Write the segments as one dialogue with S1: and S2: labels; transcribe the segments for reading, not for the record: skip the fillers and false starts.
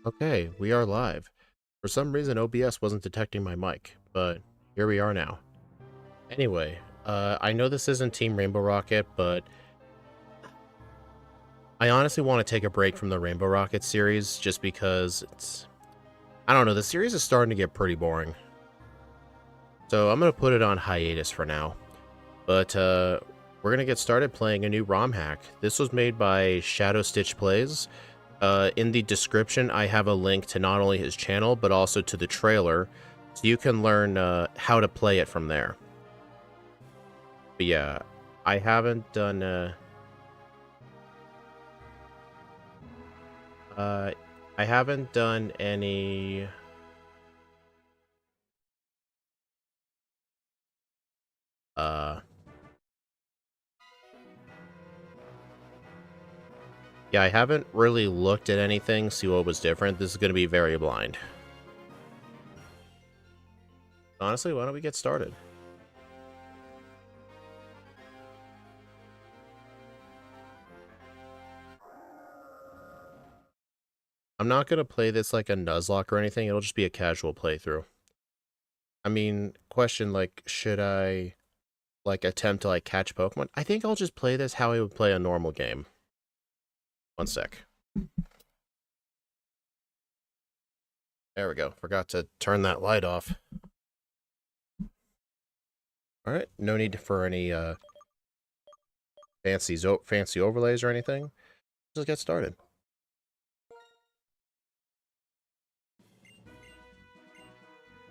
S1: Okay, we are live. For some reason, OBS wasn't detecting my mic, but here we are now. Anyway, I know this isn't Team Rainbow Rocket, but I honestly want to take a break from the Rainbow Rocket series just because I don't know, the series is starting to get pretty boring. So I'm going to put it on hiatus for now. But we're going to get started playing a new ROM hack. This was made by Shadow Stitch Plays. In the description, I have a link to not only his channel, but also to the trailer, so you can learn how to play it from there. But yeah, I haven't done... I haven't done any... Yeah, I haven't really looked at anything, see what was different. This is going to be very blind. Honestly, why don't we get started? I'm not going to play this like a Nuzlocke or anything. It'll just be a casual playthrough. I mean, question, like, should I, like, attempt to, like, catch Pokemon? I think I'll just play this how I would play a normal game. One sec. There we go. Forgot to turn that light off. Alright, no need for any, fancy overlays or anything. Just get started.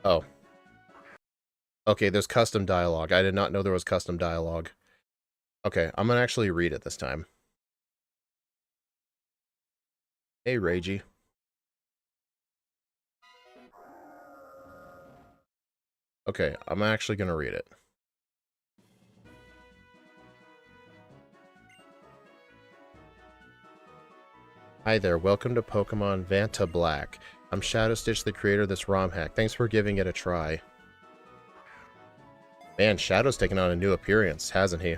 S1: Oh. Okay, there's custom dialogue. I did not know there was custom dialogue. Okay, I'm gonna actually read it this time. Hey, Ragey. Okay, I'm actually gonna read it. Hi there, welcome to Pokemon Vanta Black. I'm Shadow Stitch, the creator of this ROM hack. Thanks for giving it a try. Man, Shadow's taken on a new appearance, hasn't he?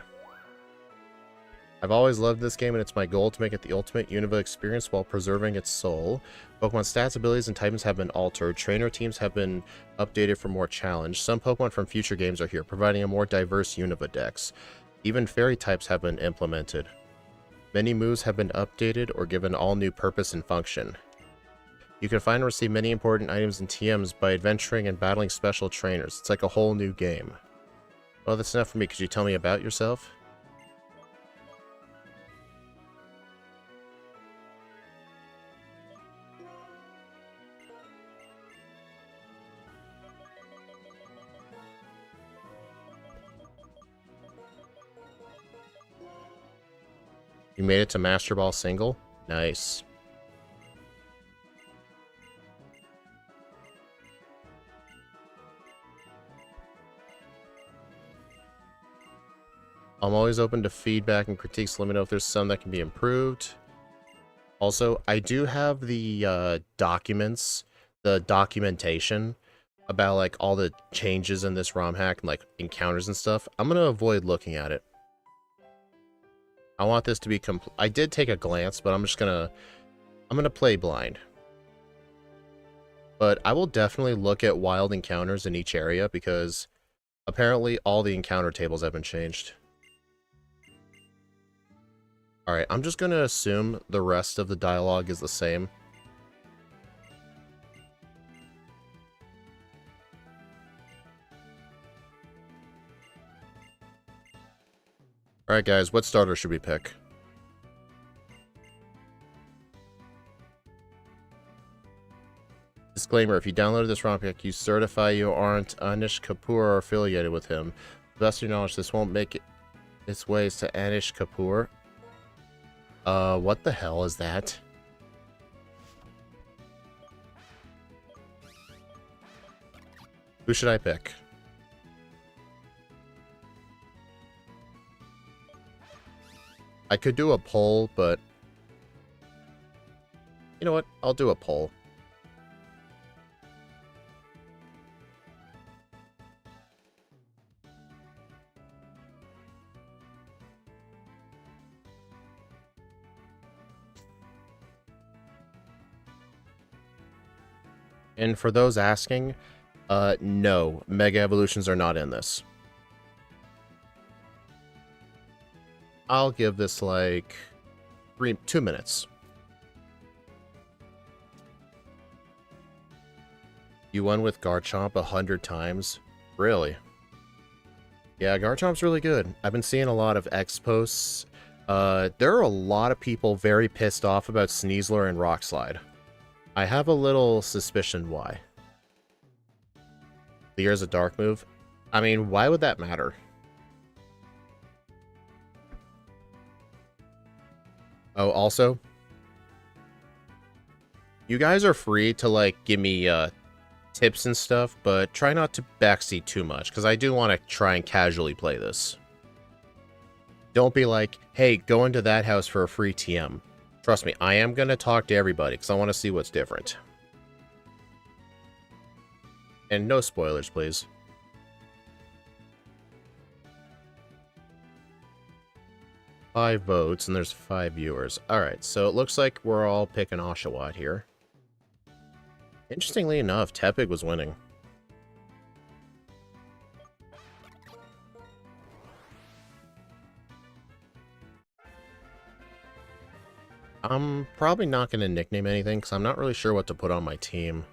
S1: I've always loved this game, and it's my goal to make it the ultimate Unova experience while preserving its soul. Pokemon stats, abilities, and types have been altered. Trainer teams have been updated for more challenge. Some Pokemon from future games are here, providing a more diverse Unova dex. Even fairy types have been implemented. Many moves have been updated or given all new purpose and function. You can find and receive many important items and TMs by adventuring and battling special trainers. It's like a whole new game. Well, that's enough for me. Could you tell me about yourself? You made it to Master Ball single? Nice. I'm always open to feedback and critiques. Let me know if there's some that can be improved. Also, I do have the documents, the documentation about like all the changes in this ROM hack and like encounters and stuff. I'm gonna avoid looking at it. I want this to be complete. I did take a glance, but I'm gonna play blind. But I will definitely look at wild encounters in each area because apparently all the encounter tables have been changed. Alright, I'm just gonna assume the rest of the dialogue is the same. Alright guys, what starter should we pick? Disclaimer, if you downloaded this ROM hack, you certify you aren't Anish Kapoor or affiliated with him. To the best of your knowledge, this won't make its ways to Anish Kapoor. What the hell is that? Who should I pick? I could do a poll, but... You know what? I'll do a poll. And for those asking, no, Mega Evolutions are not in this. I'll give this like 2 minutes. You won with Garchomp 100 times? Really? Yeah, Garchomp's really good. I've been seeing a lot of X posts. There are a lot of people very pissed off about Sneasler and Rock Slide. I have a little suspicion why. Leer's a dark move? I mean, why would that matter? Oh, also, you guys are free to, like, give me, tips and stuff, but try not to backseat too much, because I do want to try and casually play this. Don't be like, hey, go into that house for a free TM. Trust me, I am going to talk to everybody, because I want to see what's different. And no spoilers, please. Five votes, and there's 5 viewers. Alright, so it looks like we're all picking Oshawott here. Interestingly enough, Tepig was winning. I'm probably not going to nickname anything, because I'm not really sure what to put on my team.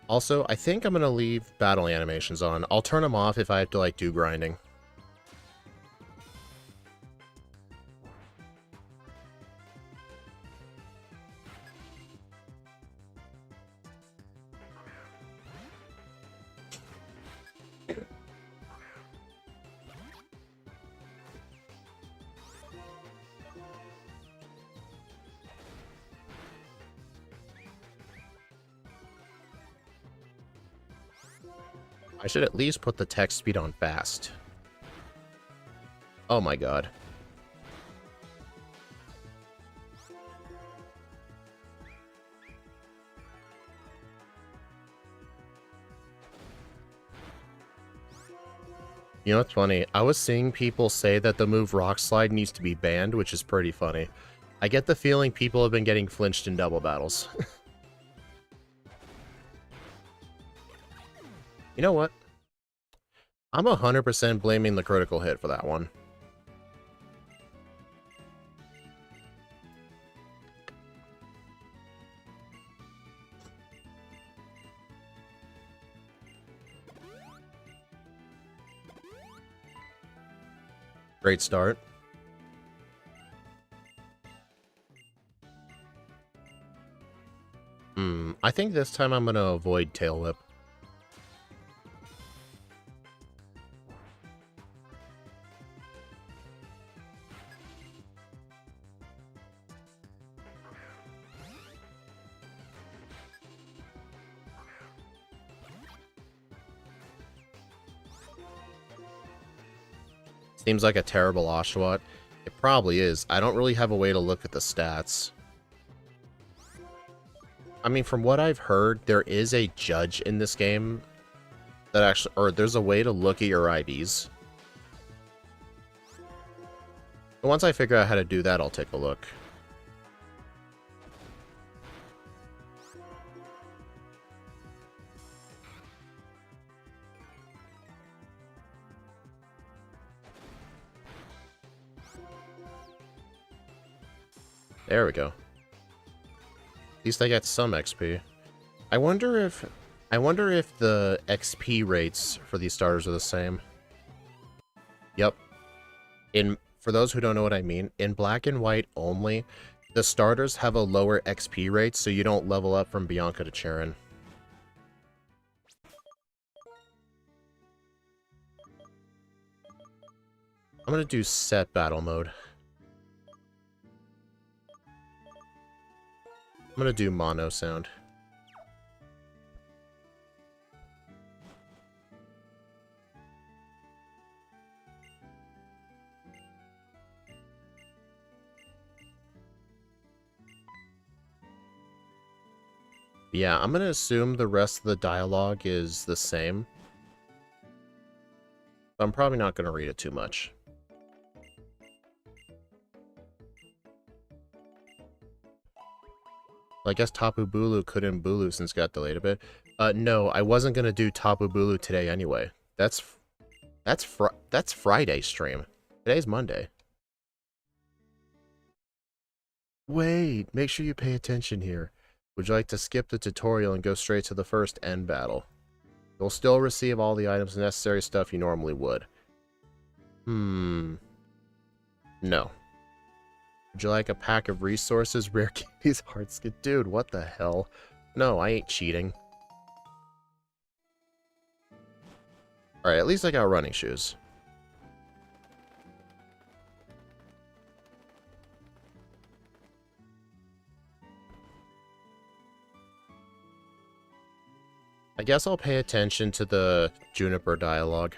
S1: Also, I think I'm going to leave battle animations on. I'll turn them off if I have to, like, do grinding. I should at least put the text speed on fast. Oh my god. You know what's funny? I was seeing people say that the move Rock Slide needs to be banned, which is pretty funny. I get the feeling people have been getting flinched in double battles. You know what? I'm 100% blaming the critical hit for that one. Great start. I think this time I'm going to avoid Tail Whip. Seems like a terrible Oshawott. It probably is. I don't really have a way to look at the stats. I mean, from what I've heard, there is a judge in this game that actually, or there's a way to look at your IVs. But once I figure out how to do that, I'll take a look. There we go. At least I get some XP. I wonder if the XP rates for these starters are the same. Yep. For those who don't know what I mean, in black and white only, the starters have a lower XP rate, so you don't level up from Bianca to Charon. I'm gonna do set battle mode. I'm gonna do mono sound. Yeah, I'm gonna assume the rest of the dialogue is the same. I'm probably not gonna read it too much. Well, I guess Tapu Bulu couldn't Bulu since it got delayed a bit. No, I wasn't gonna do Tapu Bulu today anyway. That's Friday stream. Today's Monday. Wait, make sure you pay attention here. Would you like to skip the tutorial and go straight to the first end battle? You'll still receive all the items and necessary stuff you normally would. No. Would you like a pack of resources, rare candies, hard skin? Dude, what the hell? No, I ain't cheating. Alright, at least I got running shoes. I guess I'll pay attention to the Juniper dialogue.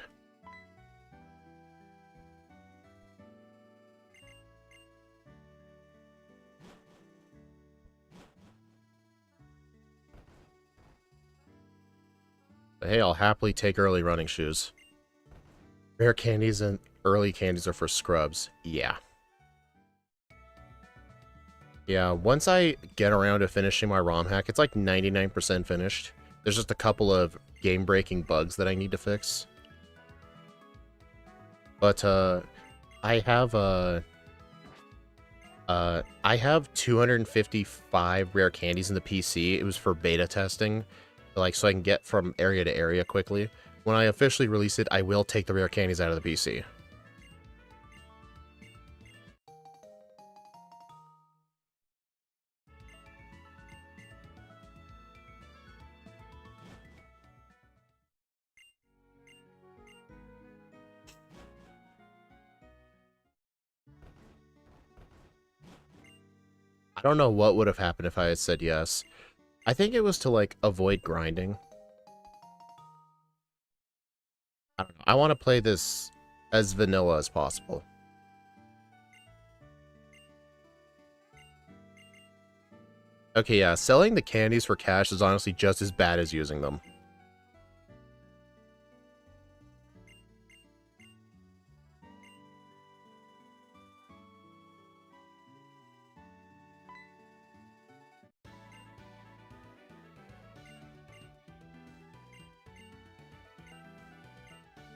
S1: But hey, I'll happily take early running shoes. Rare candies and early candies are for scrubs. Yeah. Yeah, once I get around to finishing my ROM hack, it's like 99% finished. There's just a couple of game-breaking bugs that I need to fix. But, I have 255 rare candies in the PC. It was for beta testing, like, so I can get from area to area quickly. When I officially release it, I will take the rare candies out of the PC. I don't know what would have happened if I had said yes. I think it was to, like, avoid grinding. I don't know. I want to play this as vanilla as possible. Okay, yeah, selling the candies for cash is honestly just as bad as using them.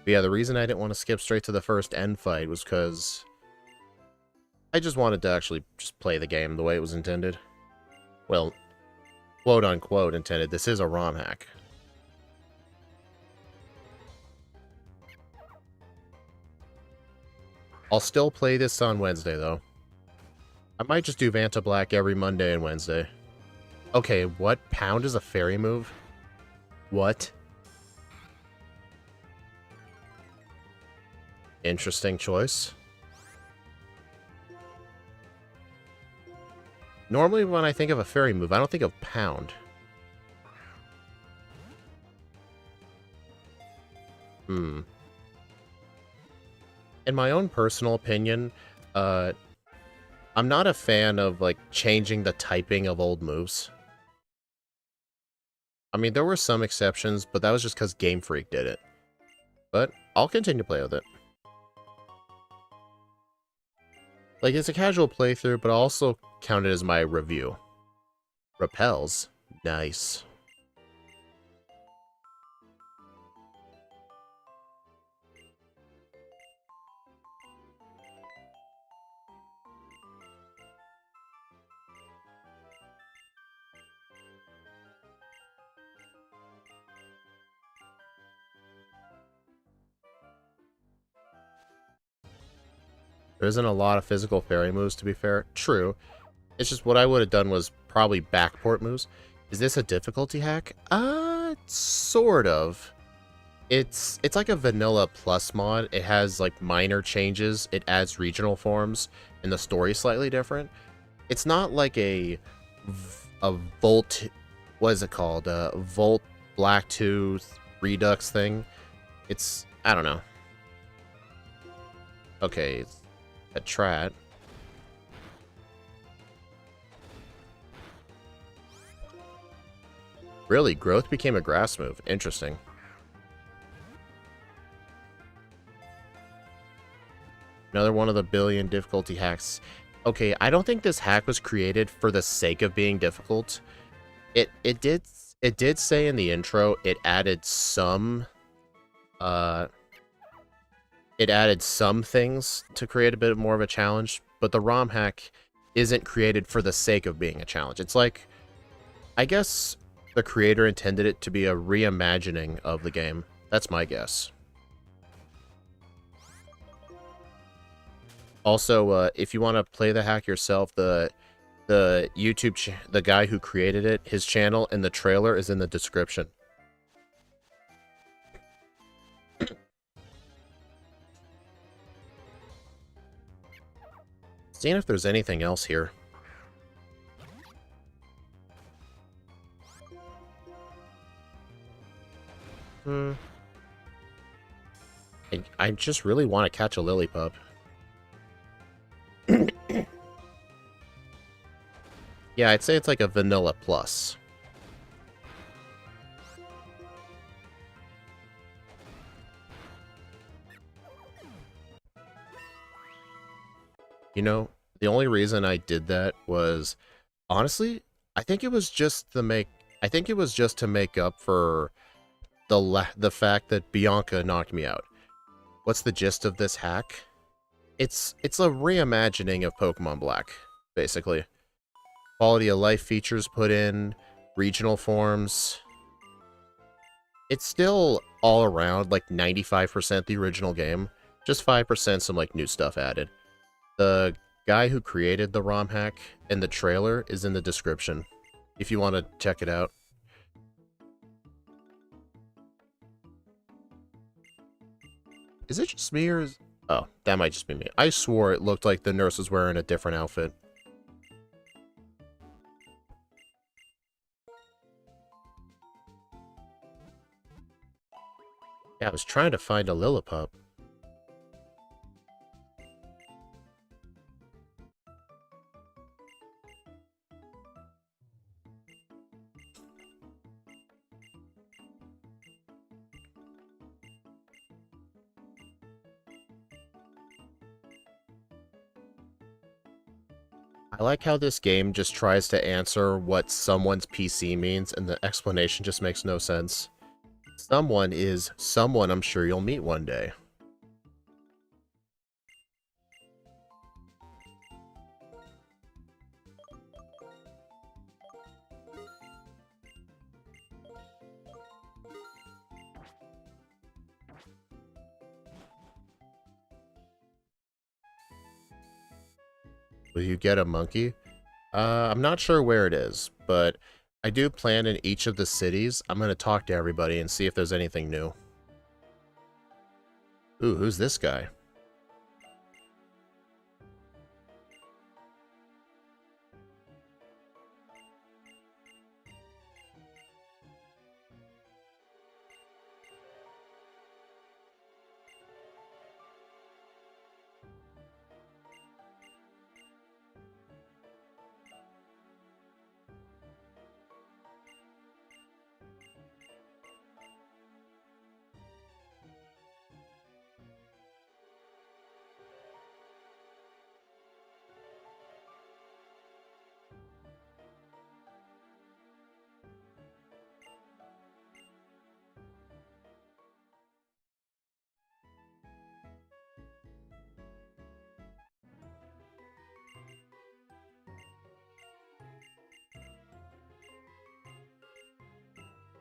S1: But yeah, the reason I didn't want to skip straight to the first end fight was because I just wanted to actually just play the game the way it was intended. Well, quote-unquote intended. This is a ROM hack. I'll still play this on Wednesday, though. I might just do Vanta Black every Monday and Wednesday. Okay, what? Pound is a fairy move? What? Interesting choice. Normally when I think of a fairy move, I don't think of Pound. In my own personal opinion, I'm not a fan of, like, changing the typing of old moves. I mean, there were some exceptions, but that was just because Game Freak did it. But I'll continue to play with it. Like, it's a casual playthrough, but I'll also count it as my review. Repels? Nice. There isn't a lot of physical fairy moves, to be fair. True. It's just what I would have done was probably backport moves. Is this a difficulty hack? Sort of. It's like a vanilla plus mod. It has, like, minor changes. It adds regional forms, and the story's slightly different. It's not like a Volt... What is it called? Volt Blacktooth Redux thing. It's... I don't know. Okay, it's a Trat. Really? Growth became a grass move. Interesting. Another one of the billion difficulty hacks. Okay, I don't think this hack was created for the sake of being difficult. It did say in the intro uh it added some things to create a bit more of a challenge, but the ROM hack isn't created for the sake of being a challenge. It's like, I guess the creator intended it to be a reimagining of the game. That's my guess. Also, if you want to play the hack yourself, the the guy who created it, his channel and the trailer is in the description. Seeing if there's anything else here. I just really want to catch a Lillipup. Yeah, I'd say it's like a vanilla plus. You know, the only reason I did that was, honestly, I think it was just to make up for the fact that Bianca knocked me out. What's the gist of this hack? It's a reimagining of Pokemon Black, basically. Quality of life features put in, regional forms. It's still all around like 95% the original game, just 5% some like new stuff added. The guy who created the ROM hack and the trailer is in the description if you want to check it out. Is it just me or is... Oh, that might just be me. I swore it looked like the nurse was wearing a different outfit. Yeah, I was trying to find a Lillipup. I like how this game just tries to answer what someone's PC means, and the explanation just makes no sense. Someone is someone I'm sure you'll meet one day. Will you get a monkey? I'm not sure where it is, but I do plan in each of the cities. I'm going to talk to everybody and see if there's anything new. Ooh, who's this guy?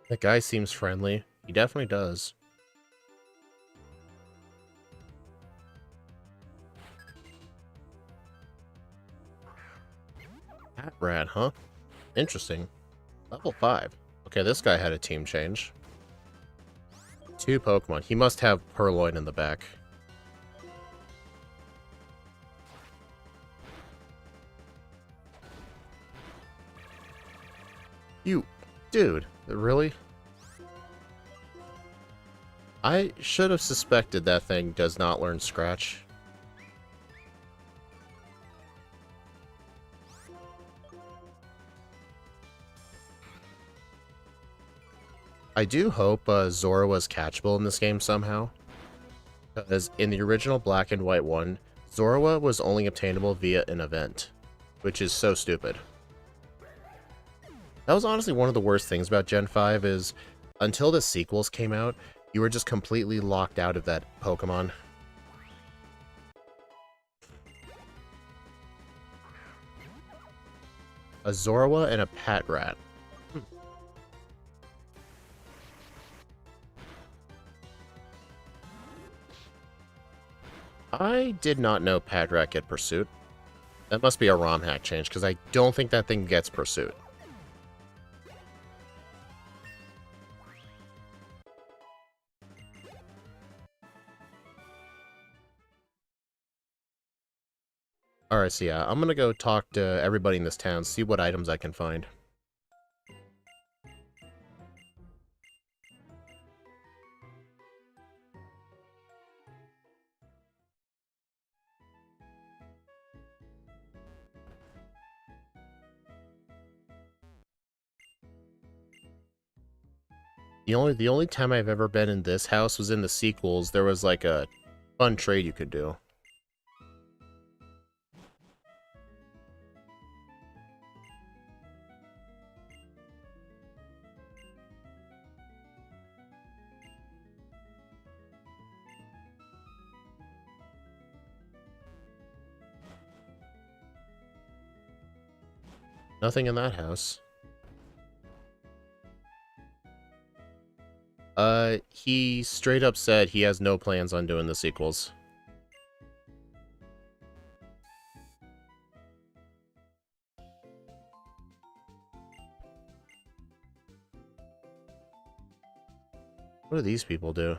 S1: That guy seems friendly. He definitely does. Cat rat, huh? Interesting. Level 5. Okay, this guy had a team change. 2 Pokemon. He must have Purloin in the back. You... Dude, really? I should have suspected that thing does not learn Scratch. I do hope Zora was catchable in this game somehow. Because in the original Black and White one, Zorua was only obtainable via an event, which is so stupid. That was honestly one of the worst things about Gen 5 is, until the sequels came out, you were just completely locked out of that Pokemon. A Zorua and a Patrat. I did not know Patrat get Pursuit. That must be a ROM hack change, because I don't think that thing gets Pursuit. Alright, so yeah, I'm gonna go talk to everybody in this town, see what items I can find. The only time I've ever been in this house was in the sequels. There was like a fun trade you could do. Nothing in that house. He straight up said he has no plans on doing the sequels. What do these people do?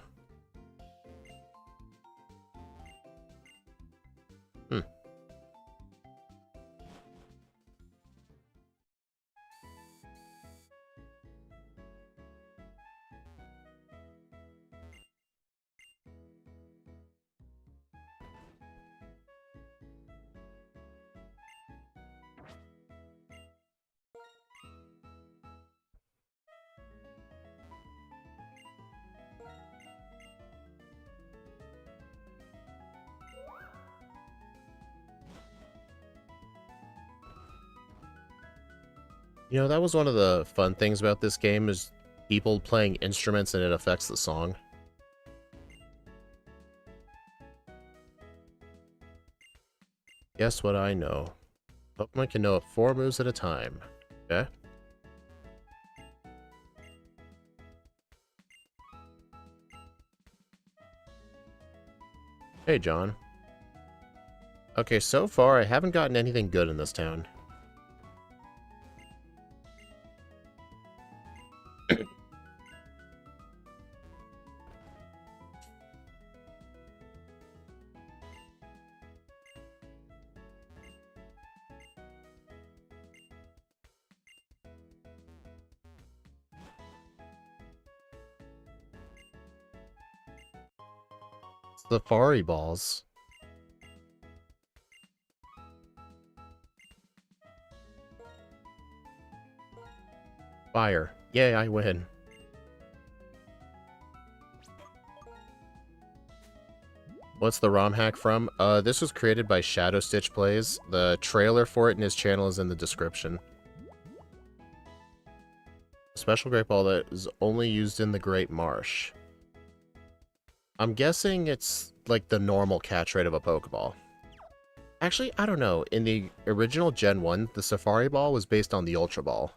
S1: You know, that was one of the fun things about this game is people playing instruments and it affects the song. Guess what I know? Pokemon can know 4 moves at a time. Okay? Hey, John. Okay, so far I haven't gotten anything good in this town. Safari balls. Fire. Yay, I win. What's the ROM hack from? This was created by Shadow Stitch Plays. The trailer for it in his channel is in the description. Special Great Ball that is only used in the Great Marsh. I'm guessing it's like the normal catch rate of a Pokeball. Actually, I don't know. In the original Gen 1, the Safari Ball was based on the Ultra Ball.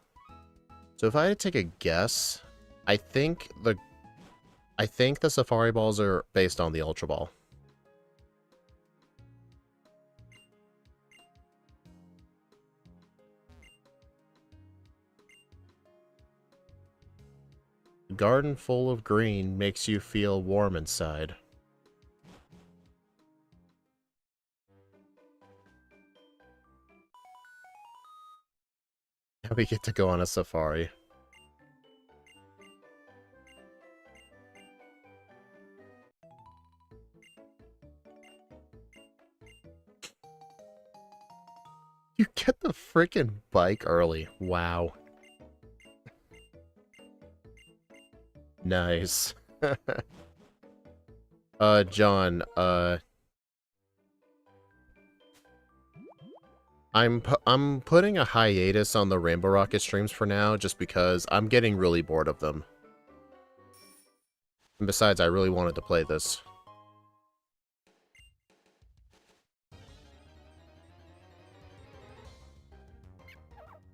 S1: So if I had to take a guess, I think the Safari Balls are based on the Ultra Ball. A garden full of green makes you feel warm inside. Now we get to go on a safari. You get the freaking bike early. Wow. Nice. John, I'm putting a hiatus on the Rainbow Rocket streams for now, just because I'm getting really bored of them. And besides, I really wanted to play this.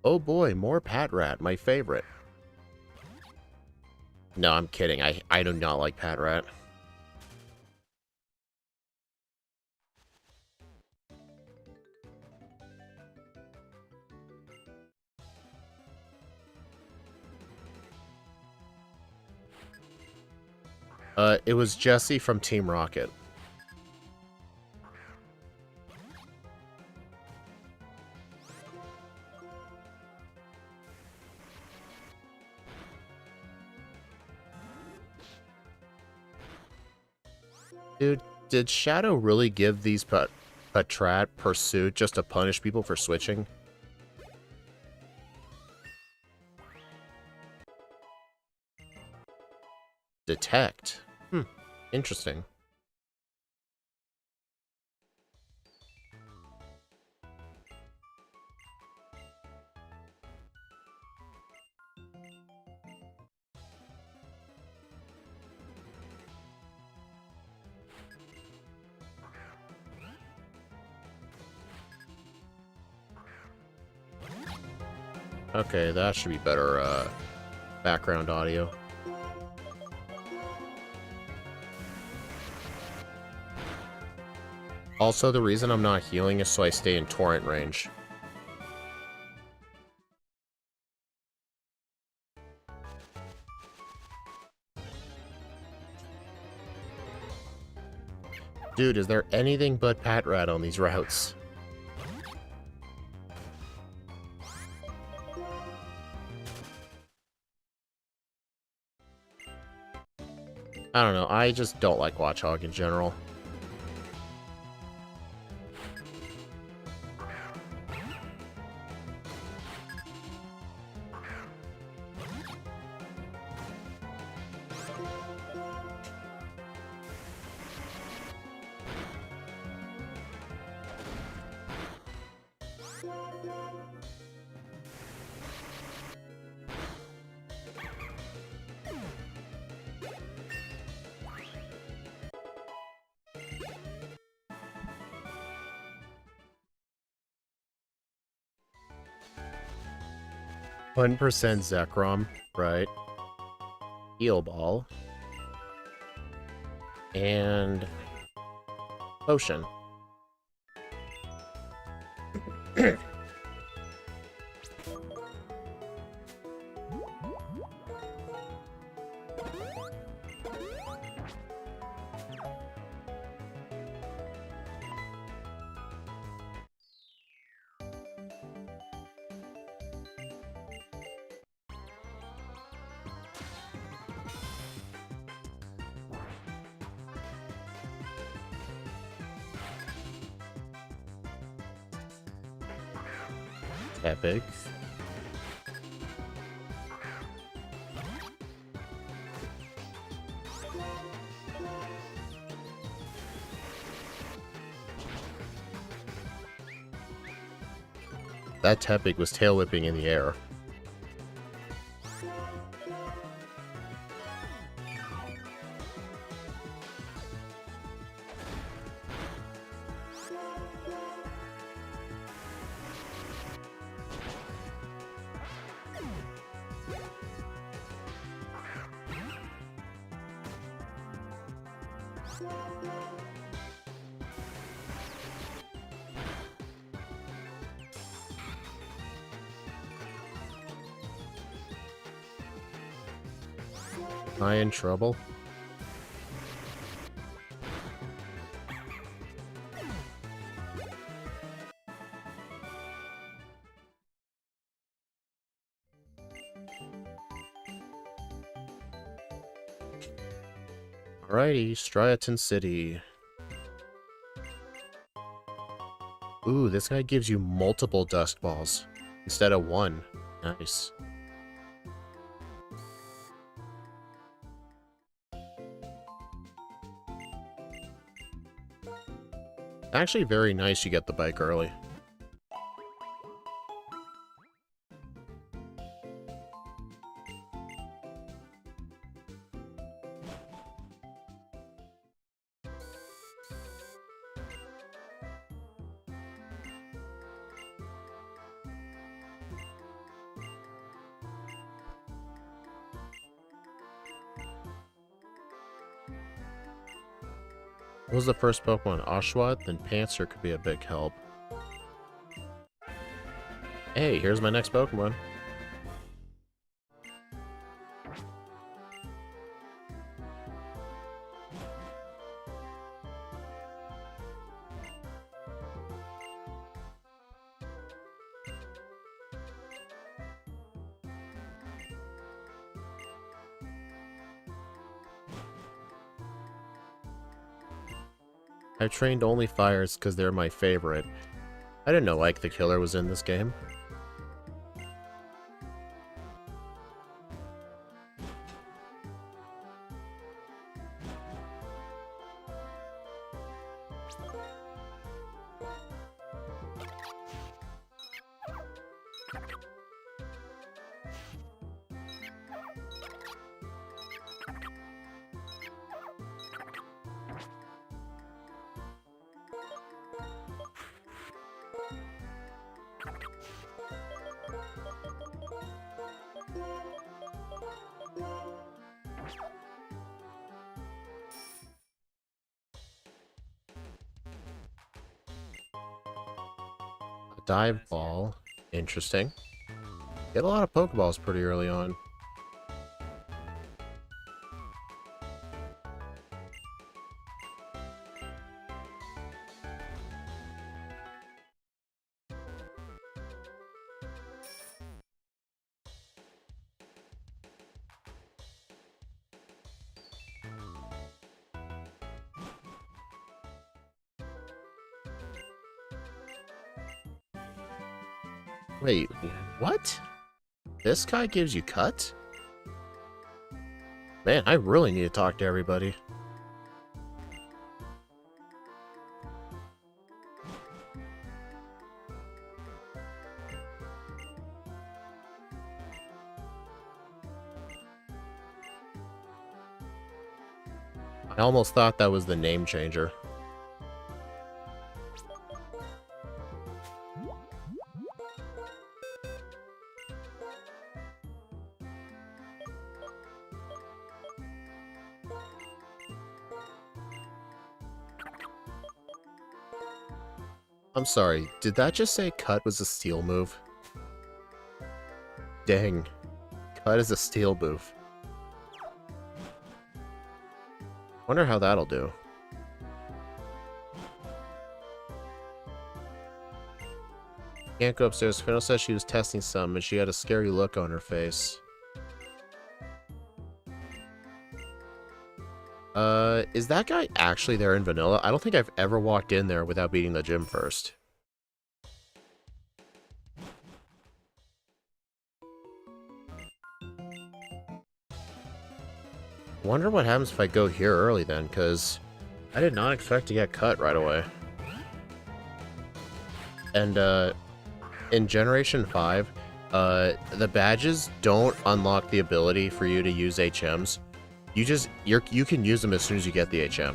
S1: Oh boy, more Pat Rat, my favorite. No, I'm kidding. I do not like Pat Rat. It was Jesse from Team Rocket. Dude, did Shadow really give these Patrat Pursuit just to punish people for switching? Detect. Interesting. Okay, that should be better, background audio. Also, the reason I'm not healing is so I stay in torrent range. Dude, is there anything but Pat Rat on these routes? I don't know, I just don't like Watchhog in general. One percent Zekrom, right? Heal Ball. And Potion. Epic. That Tepig was tail whipping in the air. Am I in trouble? Alrighty, Striaton City. Ooh, this guy gives you multiple dust balls instead of one. Nice. Actually very nice you get the bike early. What was the first Pokemon? Oshawott? Then Panzer could be a big help. Hey, here's my next Pokemon. I trained only fires because they're my favorite. I didn't know Ike the Killer was in this game. Dive Ball. Interesting. Get a lot of Pokeballs pretty early on. Wait, what? This guy gives you cut? Man, I really need to talk to everybody. I almost thought that was the name changer. I'm sorry, did that just say cut was a steel move? Dang. Cut is a steel move. Wonder how that'll do. Can't go upstairs. Fennel said she was testing some and she had a scary look on her face. Is that guy actually there in vanilla? I don't think I've ever walked in there without beating the gym first. Wonder what happens if I go here early then, because I did not expect to get cut right away. And, in Generation 5, the badges don't unlock the ability for you to use HMs. You can use them as soon as you get the HM.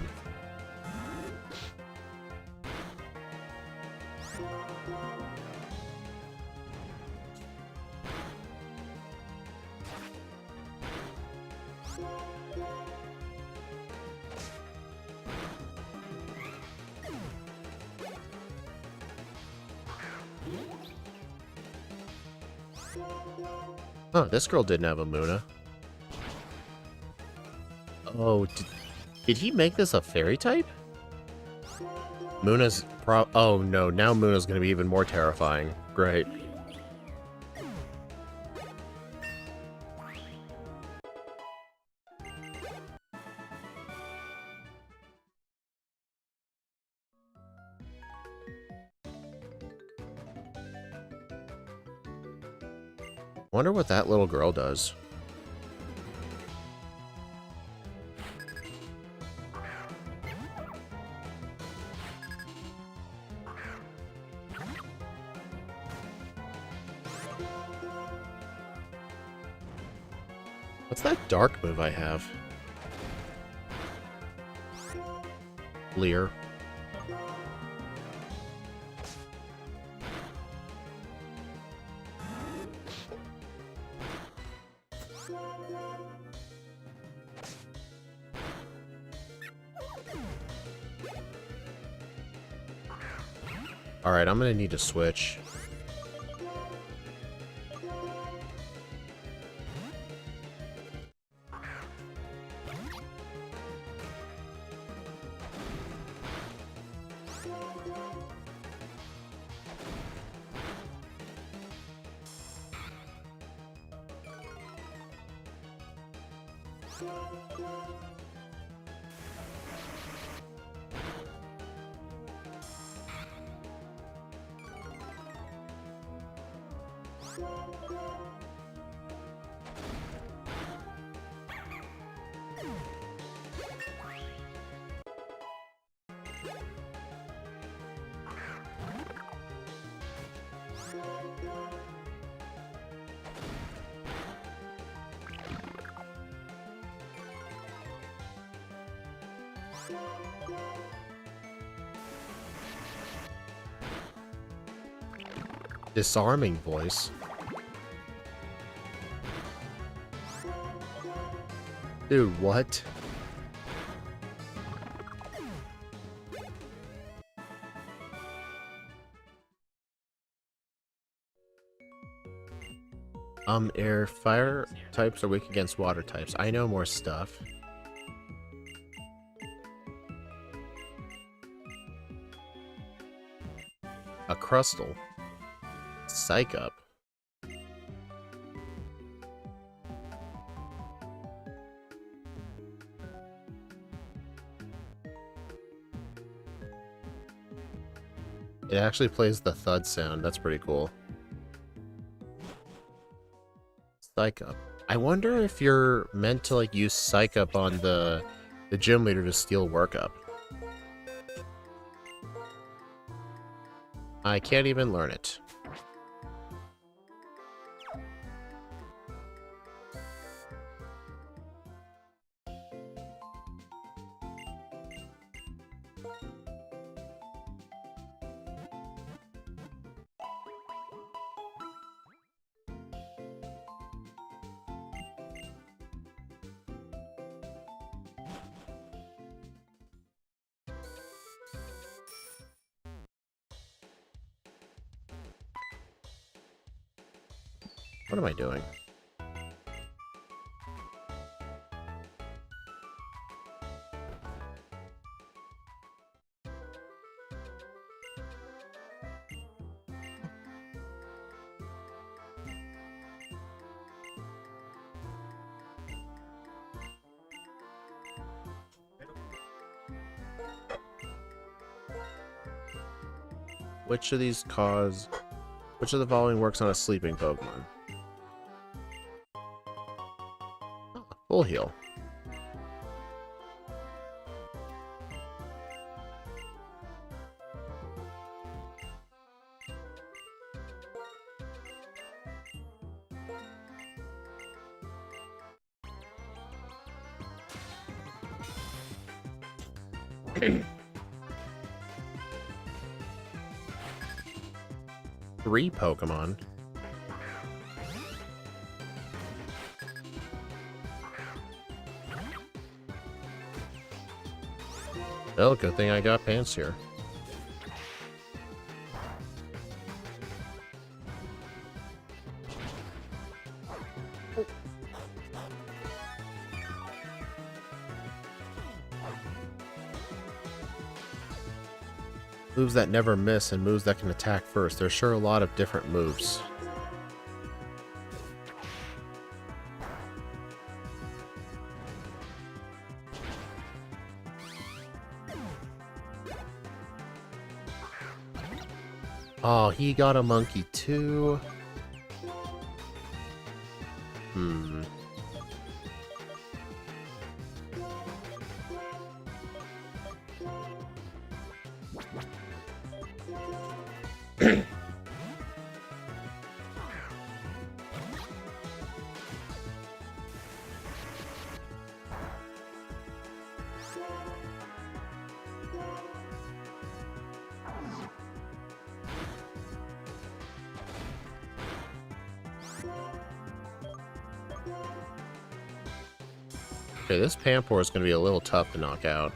S1: Huh, this girl didn't have a Muna. Oh, did he make this a fairy type? Muna's oh no, now Muna's gonna be even more terrifying. Great. Wonder what that little girl does. What's that dark move I have? Leer. Alright, I'm gonna need to switch. Disarming voice. Dude, what? Air, fire types are weak against water types. I know more stuff. A crustal. Psych up. It actually plays the thud sound. That's pretty cool. Psych up. I wonder if you're meant to like use psych up on the gym leader to steal work up. I can't even learn it. What am I doing? Which of the following works on a sleeping Pokemon? Full heal. Three Pokemon. Well, good thing I got pants here. Moves that never miss and moves that can attack first. There's sure a lot of different moves. Oh, he got a monkey too. Okay, this Pampor is going to be a little tough to knock out.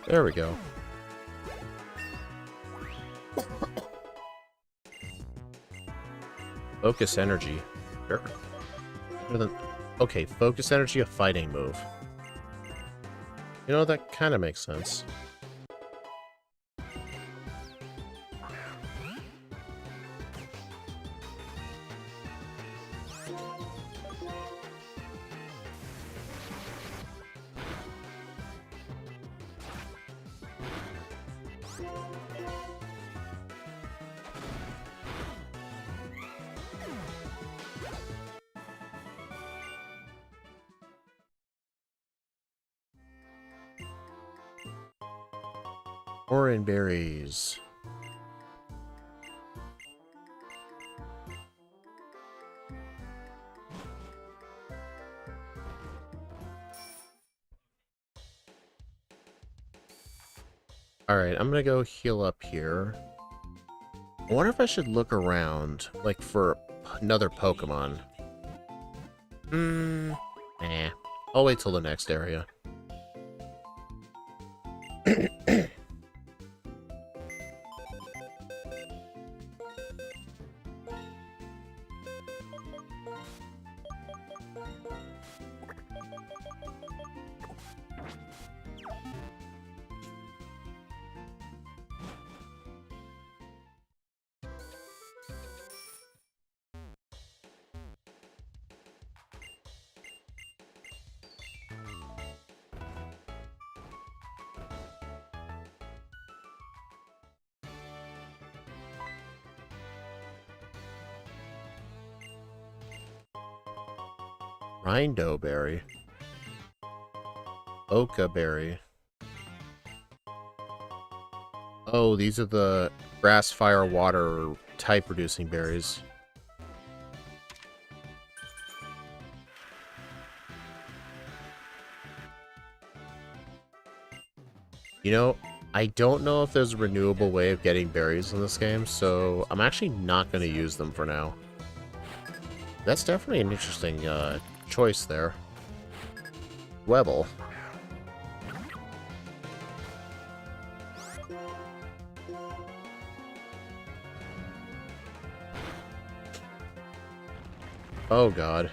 S1: There we go. Focus energy. Sure. Okay, focus energy, a fighting move. You know, that kind of makes sense. Orange berries. Alright, I'm gonna go heal up here. I wonder if I should look around, like, for another Pokemon. Nah. I'll wait till the next area. Rindo berry. Oka berry. Oh, these are the grass, fire, water type producing berries. You know, I don't know if there's a renewable way of getting berries in this game, so I'm actually not going to use them for now. That's definitely an interesting choice there. Webble. Oh god.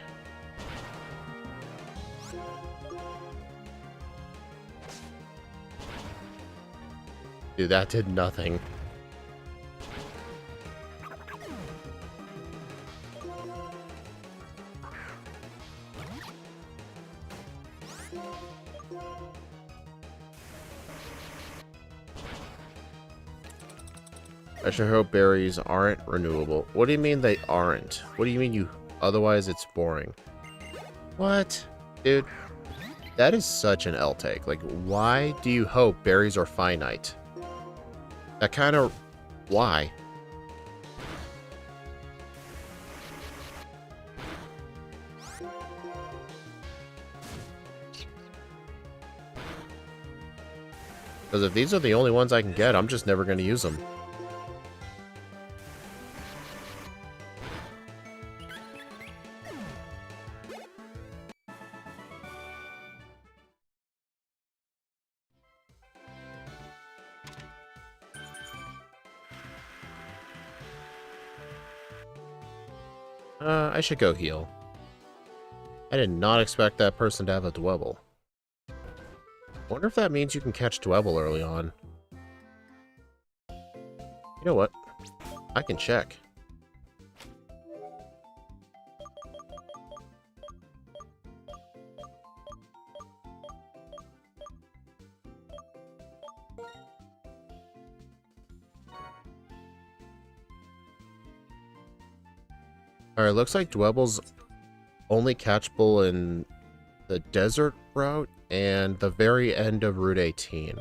S1: Dude, that did nothing. I sure hope berries aren't renewable. What do you mean they aren't? What do you mean you... Otherwise it's boring. What? Dude, that is such an L take. Like, why do you hope berries are finite? That kind of... Why? Because if these are the only ones I can get, I'm just never going to use them. I should go heal. I did not expect that person to have a Dwebble. Wonder if that means you can catch Dwebble early on. You know what? I can check. Alright, looks like Dwebble's only catchable in the desert route and the very end of Route 18.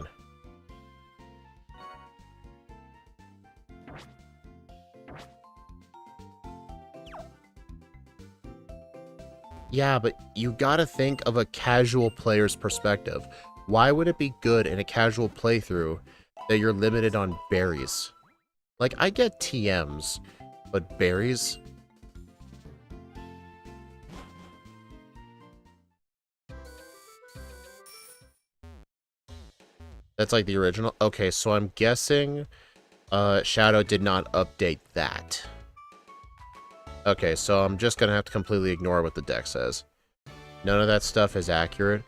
S1: Yeah, but you gotta think of a casual player's perspective. Why would it be good in a casual playthrough that you're limited on berries? Like, I get TMs, but berries? That's like the original? Okay, so I'm guessing Shadow did not update that. Okay, so I'm just gonna have to completely ignore what the deck says. None of that stuff is accurate.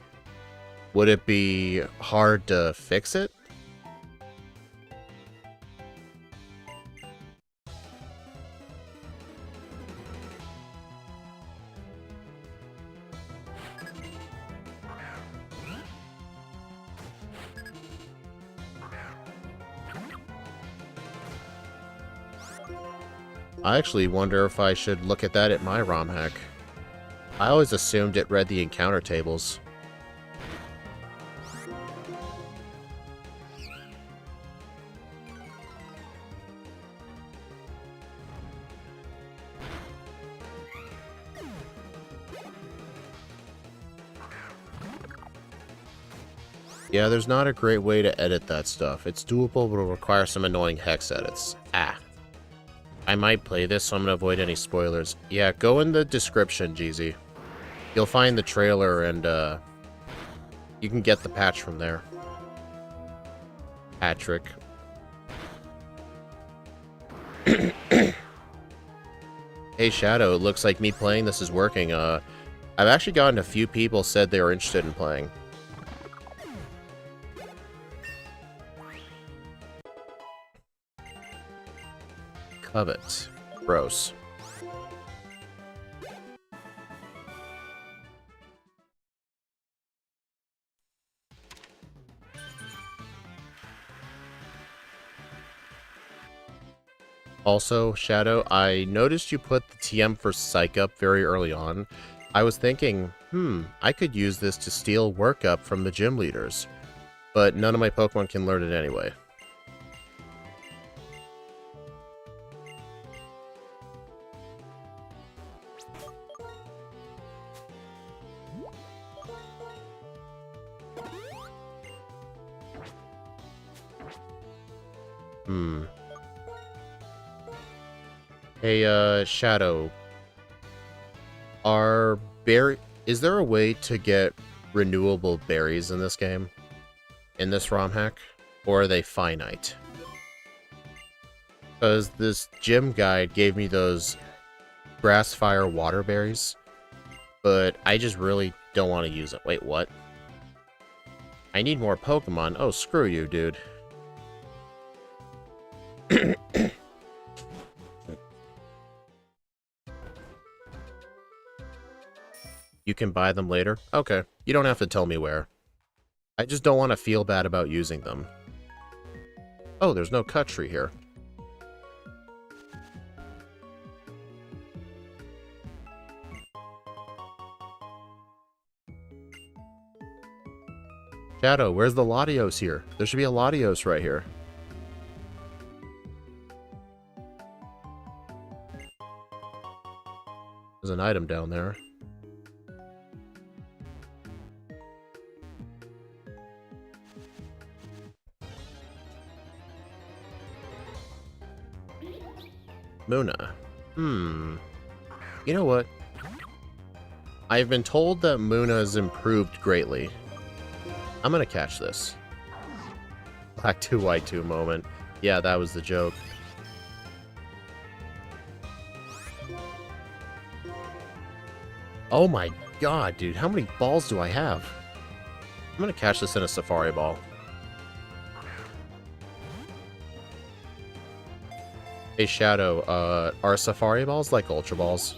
S1: Would it be hard to fix it? I actually wonder if I should look at that at my ROM hack. I always assumed it read the encounter tables. Yeah, there's not a great way to edit that stuff. It's doable, but it'll require some annoying hex edits. Ah. I might play this, so I'm gonna avoid any spoilers. Yeah, go in the description, Jeezy. You'll find the trailer, and, you can get the patch from there. Patrick. Hey, Shadow, it looks like me playing this is working. I've actually gotten a few people said they were interested in playing. Covet. Gross. Also, Shadow, I noticed you put the TM for Psych Up very early on. I was thinking, I could use this to steal work up from the gym leaders. But none of my Pokemon can learn it anyway. Hey, Shadow. Is there a way to get renewable berries in this game? In this ROM hack? Or are they finite? Because this gym guide gave me those grass fire water berries, but I just really don't want to use it. Wait, what? I need more Pokemon. Oh, screw you, dude. You can buy them later? Okay, you don't have to tell me where. I just don't want to feel bad about using them. Oh, there's no cut tree here. Shadow, where's the Latios here? There should be a Latios right here. There's an item down there. Muna. You know what? I've been told that Muna's improved greatly. I'm gonna catch this. Black 2, White 2 moment. Yeah, that was the joke. Oh my god, dude. How many balls do I have? I'm gonna catch this in a Safari Ball. Hey, Shadow, are Safari Balls like Ultra Balls?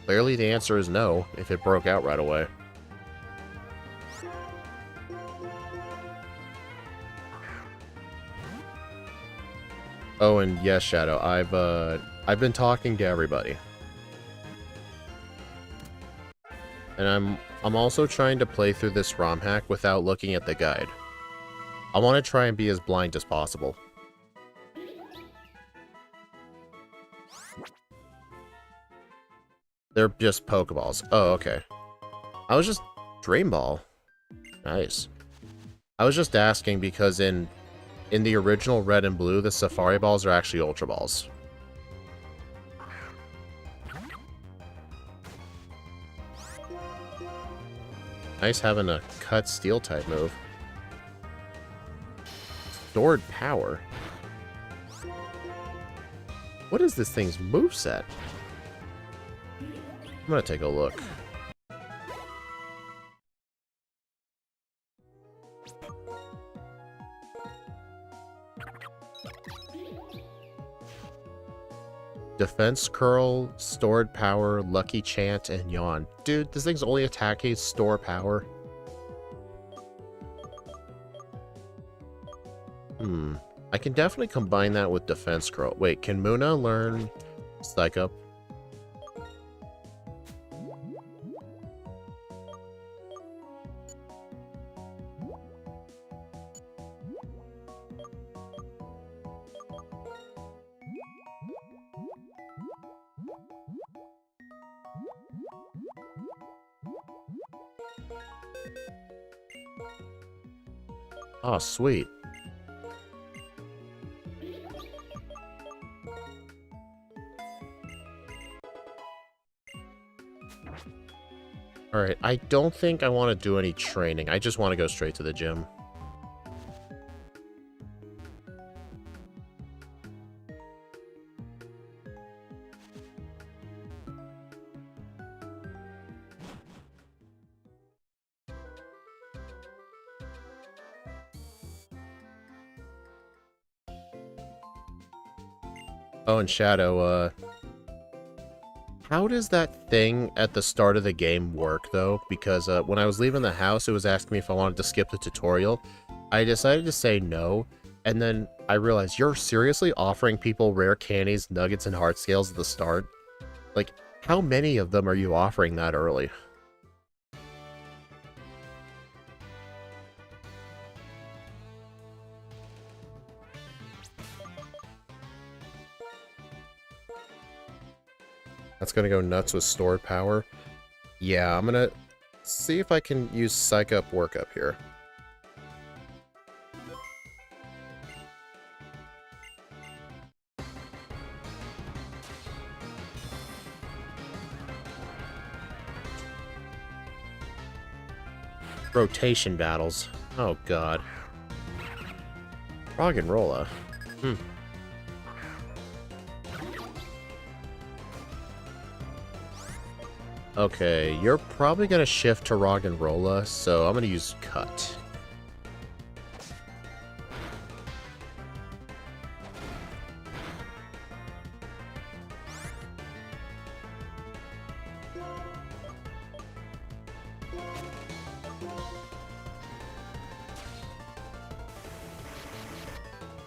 S1: Clearly the answer is no, if it broke out right away. Oh, and yes, Shadow, I've been talking to everybody. And I'm also trying to play through this ROM hack without looking at the guide. I want to try and be as blind as possible. They're just pokeballs. Oh, okay. I was just... Dream Ball. Nice. I was just asking because in the original Red and Blue, the Safari Balls are actually Ultra Balls. Nice having a cut steel type move. Stored power. What is this thing's moveset? I'm gonna take a look. Defense Curl, Stored Power, Lucky Chant, and Yawn. Dude, this thing's only attacking Store Power. I can definitely combine that with Defense Curl. Wait, can Muna learn Psych Up? Oh, sweet. Alright, I don't think I want to do any training. I just want to go straight to the gym. Oh, and Shadow, how does that thing at the start of the game work, though? Because when I was leaving the house, it was asking me if I wanted to skip the tutorial. I decided to say no, and then I realized you're seriously offering people rare candies, nuggets, and heart scales at the start? Like, how many of them are you offering that early? That's gonna go nuts with stored power. Yeah, I'm gonna see if I can use Psych Up Work Up here. Rotation battles. Oh god. Roggenrola. Okay, you're probably gonna shift to Roggenrola, so I'm gonna use Cut.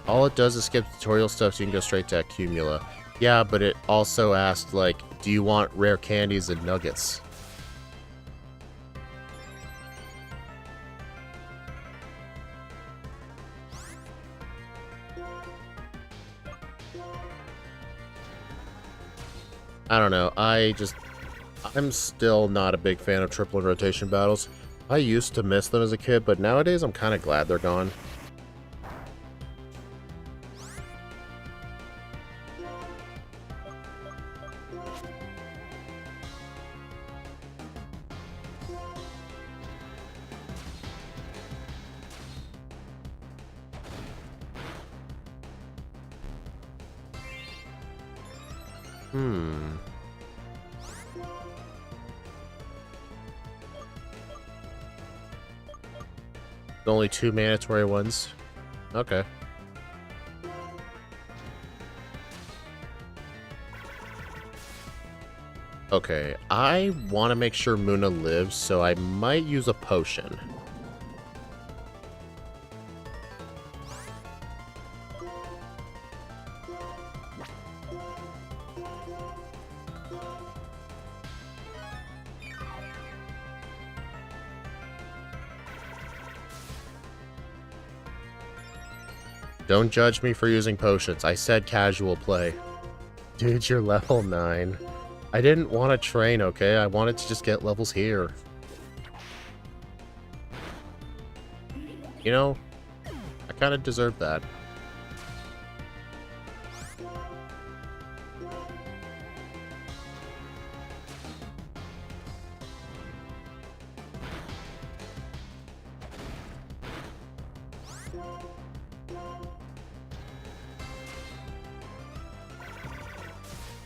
S1: All it does is skip tutorial stuff so you can go straight to Accumula. Yeah, but it also asked, like, do you want rare candies and nuggets? I don't know, I'm still not a big fan of triple and rotation battles. I used to miss them as a kid, but nowadays I'm kind of glad they're gone. Only 2 mandatory ones. Okay. Okay, I want to make sure Muna lives, so I might use a potion. Don't judge me for using potions. I said casual play. Dude, you're level 9. I didn't want to train, okay? I wanted to just get levels here. You know, I kind of deserve that.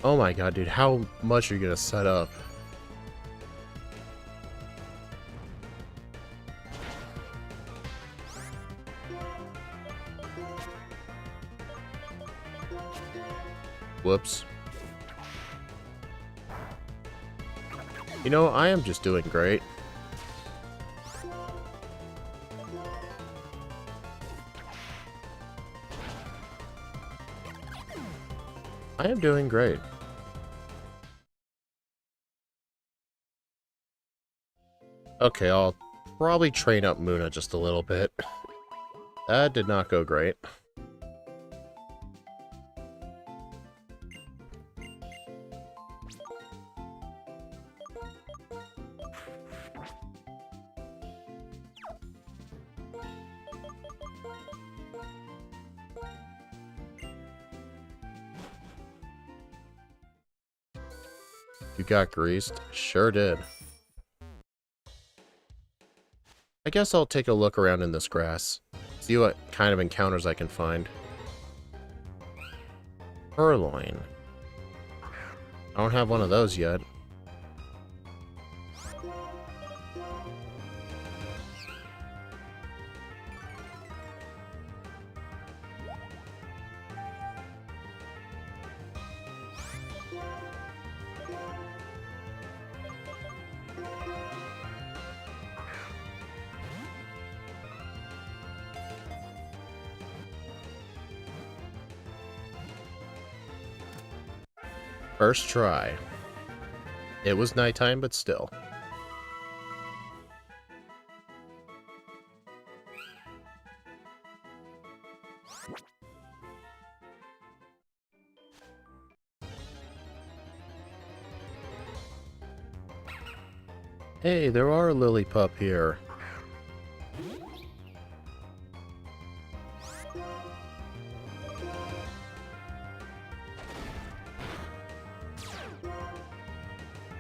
S1: Oh my god, dude, how much are you gonna set up? Whoops. You know, I am just doing great. I am doing great. Okay, I'll probably train up Muna just a little bit. That did not go great. You got greased? Sure did. I guess I'll take a look around in this grass. See what kind of encounters I can find. Purloin. I don't have one of those yet. First try. It was nighttime, but still. Hey, there are a lily pup here.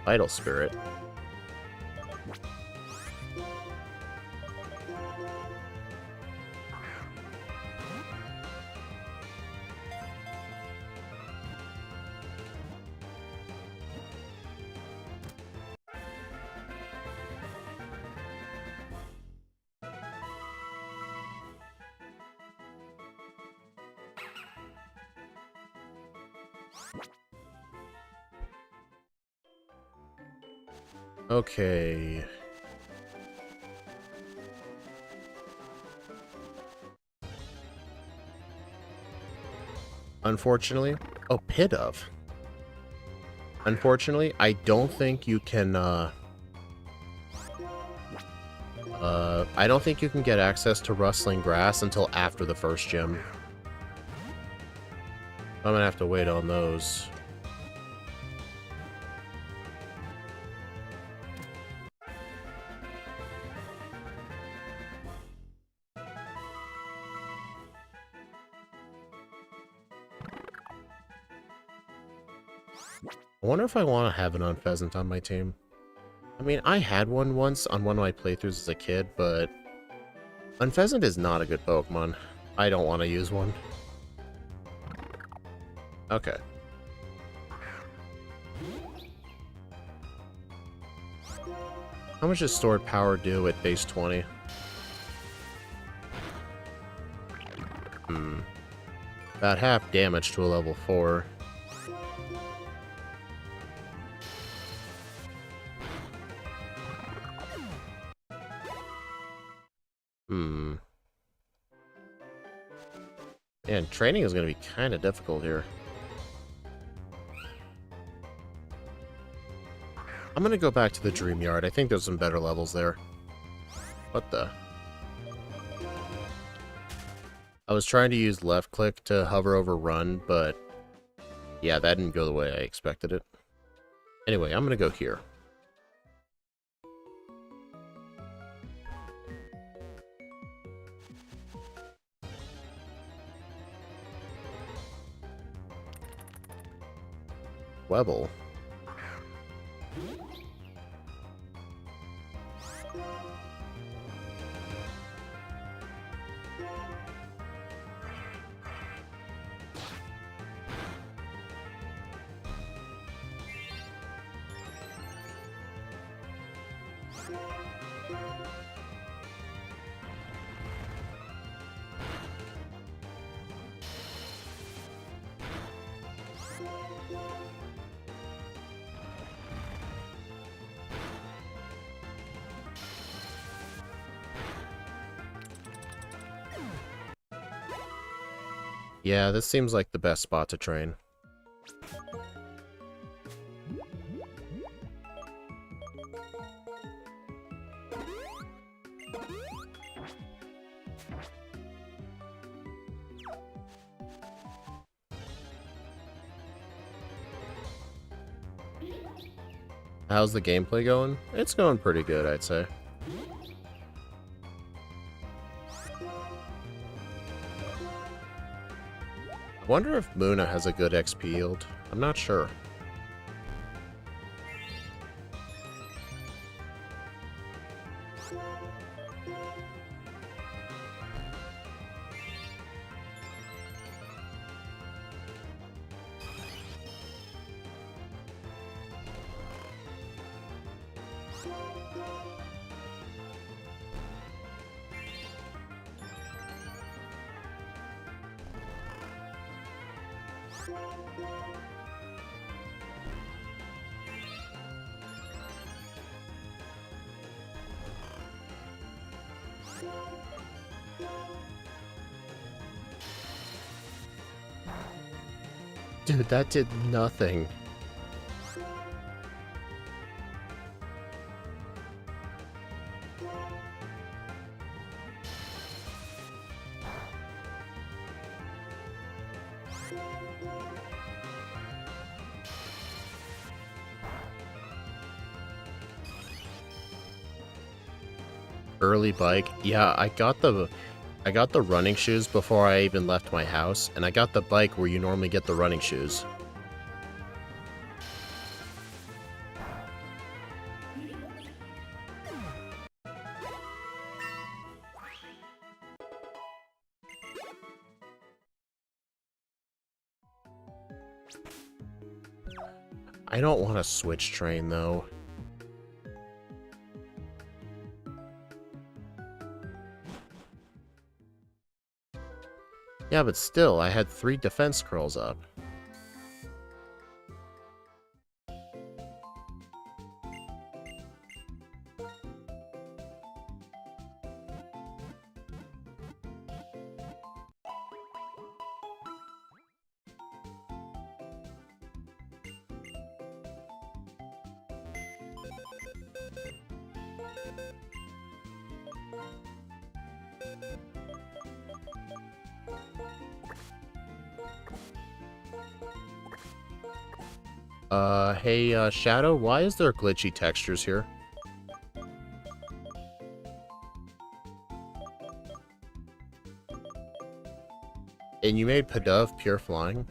S1: Vital Spirit. Okay. Unfortunately... Oh, Pit of. Unfortunately, I don't think you can, I don't think you can get access to Rustling Grass until after the first gym. I'm gonna have to wait on those. I wonder if I want to have an Unpheasant on my team. I mean, I had one once on one of my playthroughs as a kid, but Unpheasant is not a good Pokemon. I don't want to use one. Okay. How much does stored power do at base 20? About half damage to a level 4. And training is going to be kind of difficult here. I'm going to go back to the Dream Yard. I think there's some better levels there. What the? I was trying to use left click to hover over run, but yeah, that didn't go the way I expected it. Anyway, I'm gonna go here. Webble. Yeah, this seems like the best spot to train. How's the gameplay going? It's going pretty good, I'd say. I wonder if Muna has a good XP yield. I'm not sure. Dude, that did nothing. Early bike. Yeah, I got the running shoes before I even left my house, and I got the bike where you normally get the running shoes. I don't want to switch train, though. Yeah, but still, I had 3 defense curls up. Hey, Shadow, why is there glitchy textures here? And you made Pidove pure flying?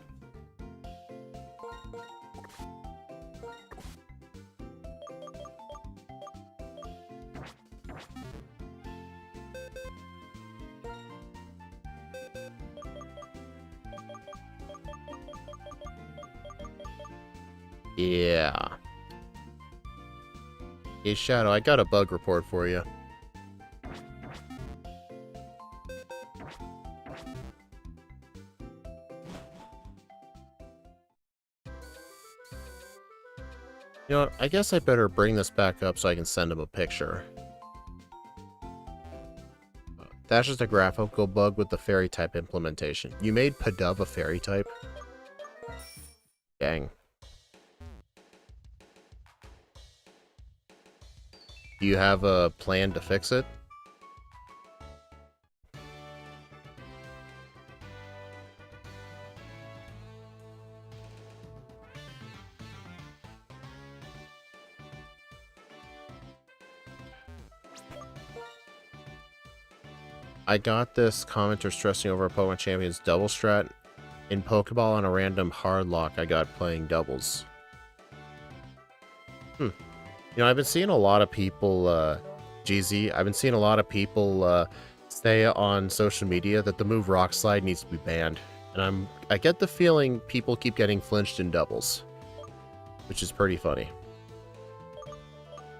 S1: Yeah. Hey, Shadow, I got a bug report for you. You know what, I guess I better bring this back up so I can send him a picture. That's just a graphical bug with the fairy type implementation. You made Pidove a fairy type? Dang. Do you have a plan to fix it? I got this commenter stressing over a Pokemon Champion's double strat in Pokeball on a random hard lock I got playing doubles. You know, I've been seeing a lot of people, GZ, I've been seeing a lot of people say on social media that the move Rock Slide needs to be banned. And I get the feeling people keep getting flinched in doubles, which is pretty funny.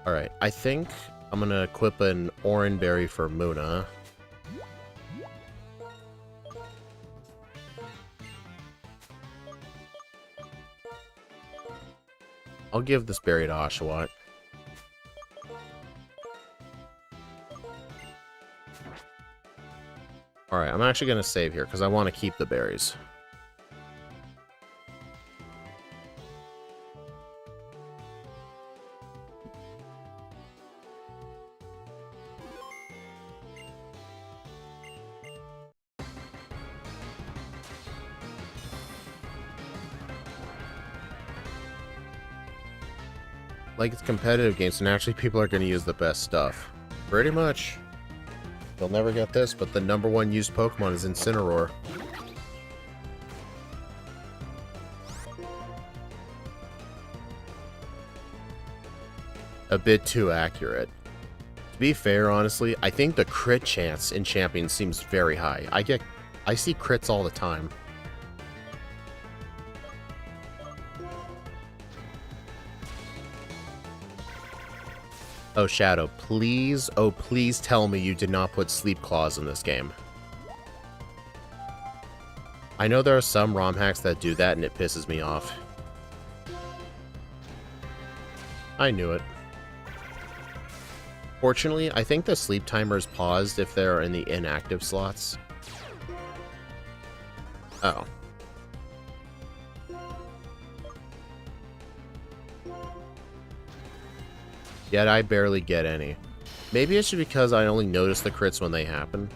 S1: Alright, I think I'm gonna equip an Oran Berry for Muna. I'll give this berry to Oshawott. Alright, I'm actually gonna save here because I want to keep the berries. Like it's competitive games, and actually people are going to use the best stuff. Pretty much. You'll never get this, but the #1 used Pokemon is Incineroar. A bit too accurate. To be fair, honestly, I think the crit chance in Champions seems very high. I see crits all the time. Oh, Shadow, please, oh, please tell me you did not put Sleep Claws in this game. I know there are some ROM hacks that do that, and it pisses me off. I knew it. Fortunately, I think the sleep timer is paused if they're in the inactive slots. Oh. Yet I barely get any. Maybe it's just because I only notice the crits when they happen.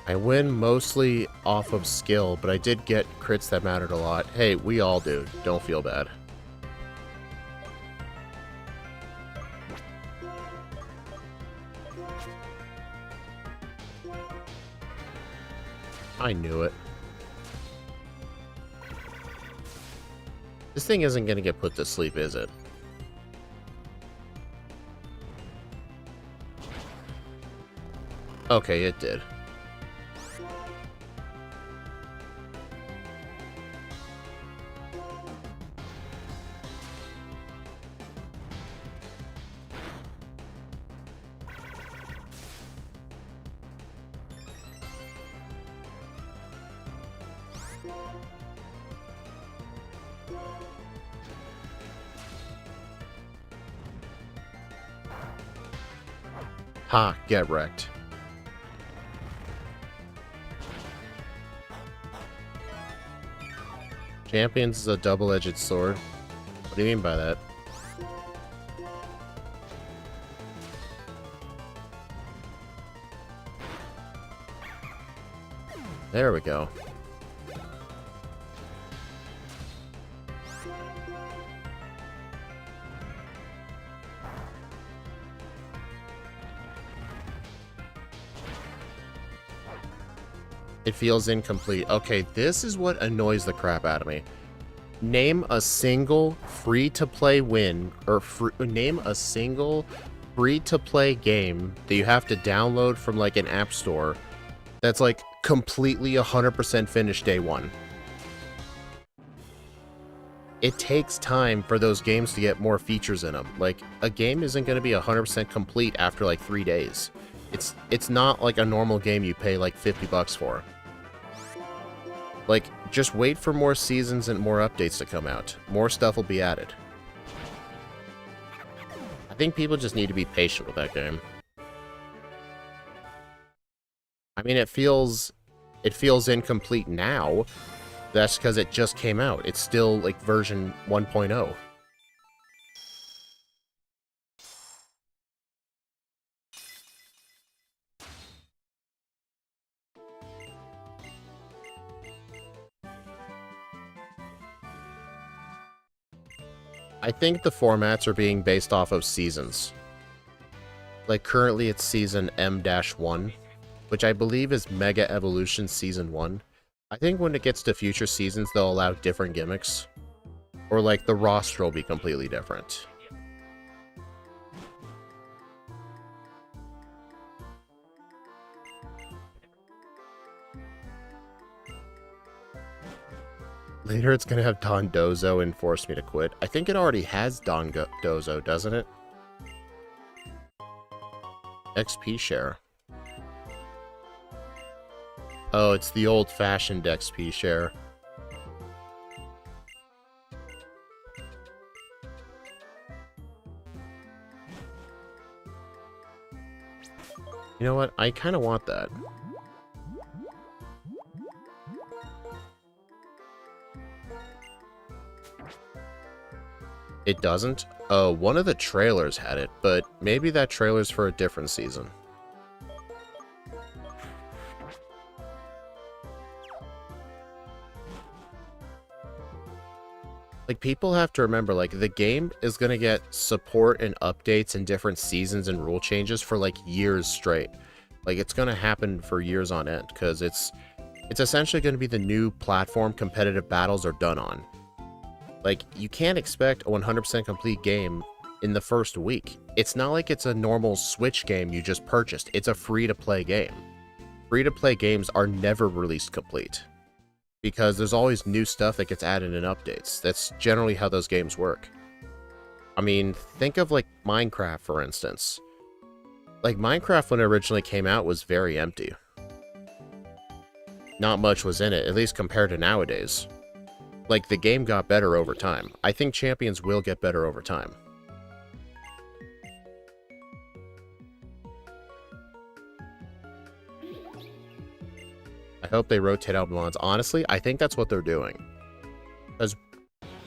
S1: I win mostly off of skill, but I did get crits that mattered a lot. Hey, we all do. Don't feel bad. I knew it. This thing isn't going to get put to sleep, is it? Okay, it did. Ha, get wrecked. Champions is a double-edged sword. What do you mean by that? There we go. It feels incomplete. Okay, this is what annoys the crap out of me. Name a single free-to-play win, or name a single free-to-play game that you have to download from like an app store that's like completely 100% finished day one. It takes time for those games to get more features in them. Like, a game isn't going to be 100% complete after like 3 days. It's not like a normal game you pay like $50 for. Like, just wait for more seasons and more updates to come out. More stuff will be added. I think people just need to be patient with that game. I mean, it feels incomplete now. That's because it just came out. It's still like version 1.0. I think the formats are being based off of seasons. Like, currently it's season M-1, which I believe is Mega Evolution Season 1. I think when it gets to future seasons, they'll allow different gimmicks. Or, like, the roster will be completely different. Later it's gonna have Don Dozo and force me to quit. I think it already has Don Dozo, doesn't it? XP share. Oh, it's the old-fashioned XP share. You know what? I kind of want that. It doesn't? Oh, one of the trailers had it, but maybe that trailer's for a different season. Like, people have to remember, like, the game is gonna get support and updates and different seasons and rule changes for, like, years straight. Like, it's gonna happen for years on end, because it's essentially gonna be the new platform competitive battles are done on. Like, you can't expect a 100% complete game in the first week. It's not like it's a normal Switch game you just purchased. It's a free-to-play game. Free-to-play games are never released complete, because there's always new stuff that gets added in updates. That's generally how those games work. I mean, think of, like, Minecraft, for instance. Like, Minecraft, when it originally came out, was very empty. Not much was in it, at least compared to nowadays. Like, the game got better over time. I think Champions will get better over time. I hope they rotate out mods. Honestly, I think that's what they're doing. Because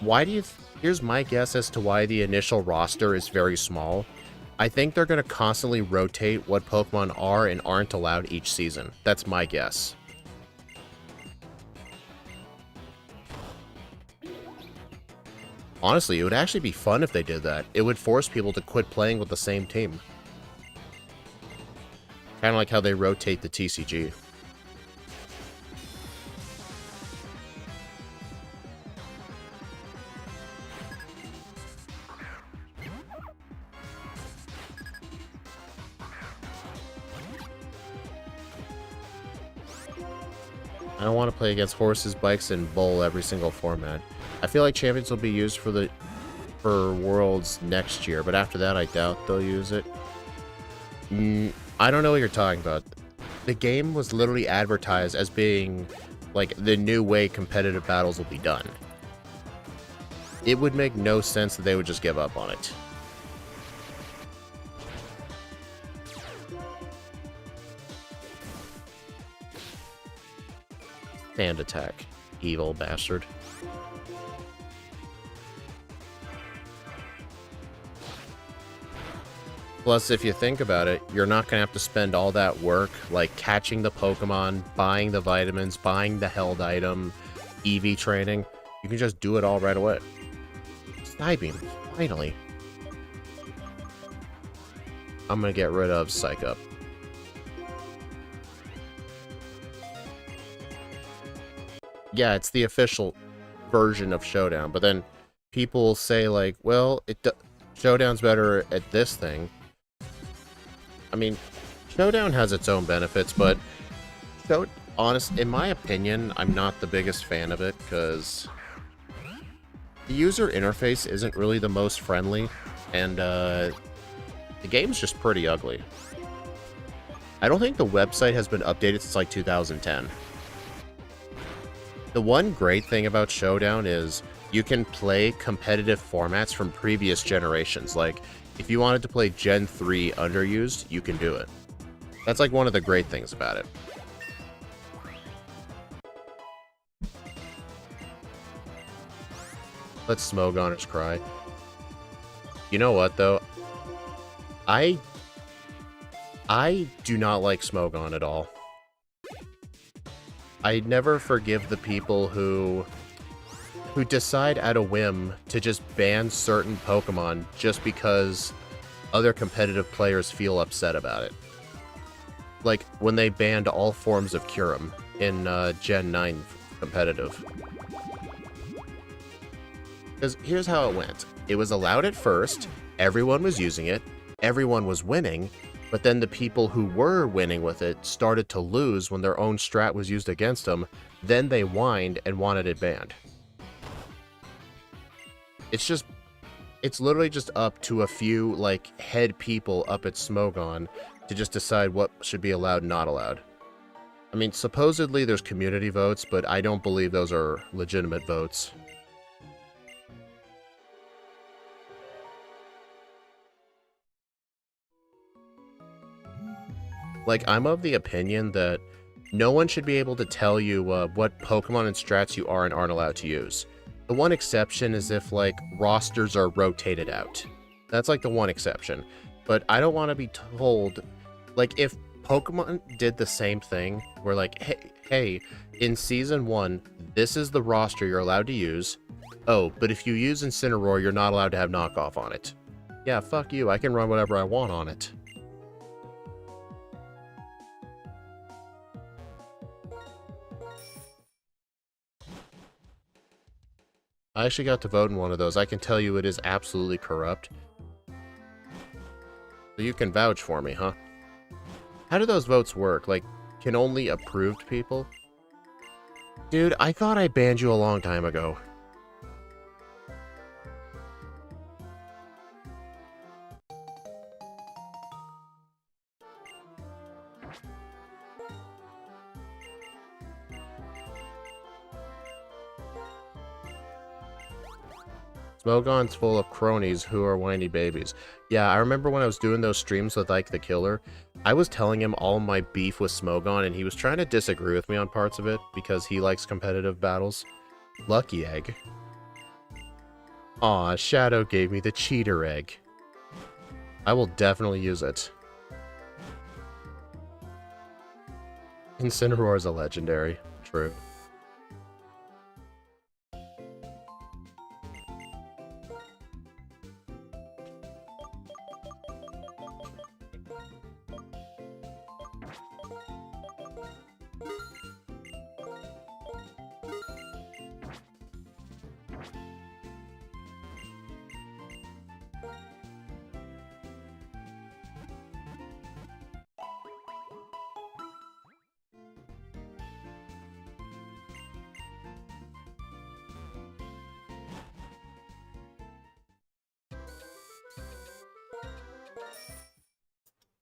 S1: why do you... Here's my guess as to why the initial roster is very small. I think they're going to constantly rotate what Pokemon are and aren't allowed each season. That's my guess. Honestly, it would actually be fun if they did that. It would force people to quit playing with the same team. Kind of like how they rotate the TCG. I don't want to play against horses, bikes, and bull every single format. I feel like Champions will be used for Worlds next year, but after that I doubt they'll use it. I don't know what you're talking about. The game was literally advertised as being like the new way competitive battles will be done. It would make no sense that they would just give up on it. Sand attack, evil bastard. Plus, if you think about it, you're not going to have to spend all that work, like catching the Pokemon, buying the vitamins, buying the held item, EV training. You can just do it all right away. Sniping, finally. I'm going to get rid of Psych Up. Yeah, it's the official version of Showdown, but then people will say, like, well, Showdown's better at this thing. I mean, Showdown has its own benefits, but in my opinion, I'm not the biggest fan of it, because the user interface isn't really the most friendly, and the game's just pretty ugly. I don't think the website has been updated since like 2010. The one great thing about Showdown is you can play competitive formats from previous generations. Like, if you wanted to play Gen 3 underused, you can do it. That's like one of the great things about it. Let Smogoners cry. You know what, though? I do not like Smogon at all. I never forgive the people who decide at a whim to just ban certain Pokemon just because other competitive players feel upset about it. Like when they banned all forms of Kyurem in Gen 9 competitive. Because here's how it went. It was allowed at first, everyone was using it, everyone was winning, but then the people who were winning with it started to lose when their own strat was used against them, then they whined and wanted it banned. It's literally just up to a few, like, head people up at Smogon to just decide what should be allowed and not allowed. I mean, supposedly there's community votes, but I don't believe those are legitimate votes. Like, I'm of the opinion that no one should be able to tell you what Pokemon and strats you are and aren't allowed to use. The one exception is if, like, rosters are rotated out. That's, like, the one exception. But I don't want to be told, like, if Pokemon did the same thing, where, like, hey, in Season 1, this is the roster you're allowed to use. Oh, but if you use Incineroar, you're not allowed to have knockoff on it. Yeah, fuck you, I can run whatever I want on it. I actually got to vote in one of those. I can tell you it is absolutely corrupt. So you can vouch for me, huh? How do those votes work? Like, can only approved people? Dude, I thought I banned you a long time ago. Smogon's full of cronies who are whiny babies. Yeah, I remember when I was doing those streams with Ike the Killer, I was telling him all my beef with Smogon, and he was trying to disagree with me on parts of it because he likes competitive battles. Lucky egg. Aw, Shadow gave me the cheater egg. I will definitely use it. Incineroar is a legendary. True.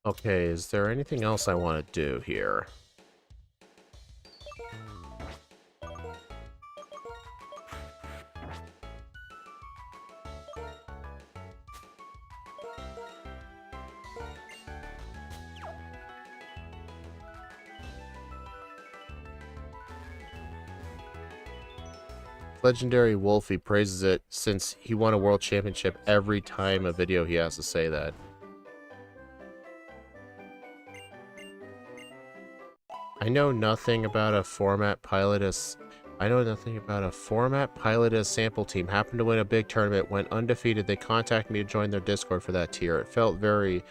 S1: Okay, is there anything else I want to do here? Legendary Wolfie praises it since he won a world championship every time a video he has to say that. I know nothing about a format pilot as sample team. Happened to win a big tournament, went undefeated. They contacted me to join their Discord for that tier. It felt very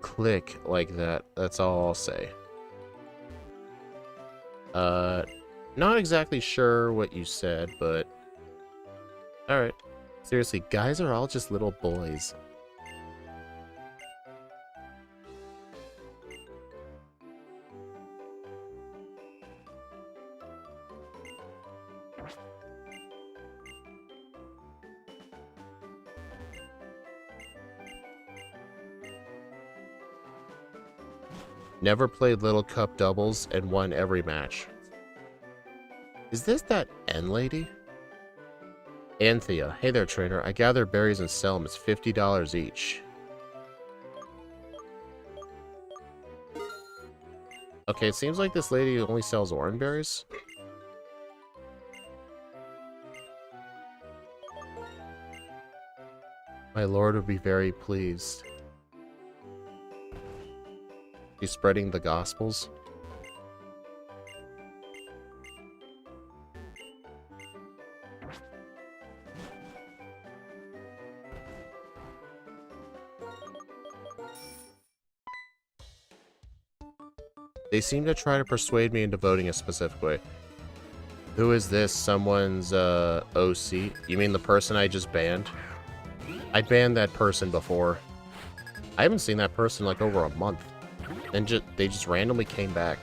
S1: click like that. That's all I'll say. Not exactly sure what you said, but alright. Seriously, guys are all just little boys. Never played Little Cup doubles and won every match. Is this that N lady? Anthea. Hey there, trainer. I gather berries and sell them. It's $50 each. Okay, it seems like this lady only sells orange berries. My lord would be very pleased. She's spreading the gospels. They seem to try to persuade me into voting a specific way. Who is this? Someone's OC? You mean the person I just banned? I banned that person before. I haven't seen that person like over a month. And they just randomly came back.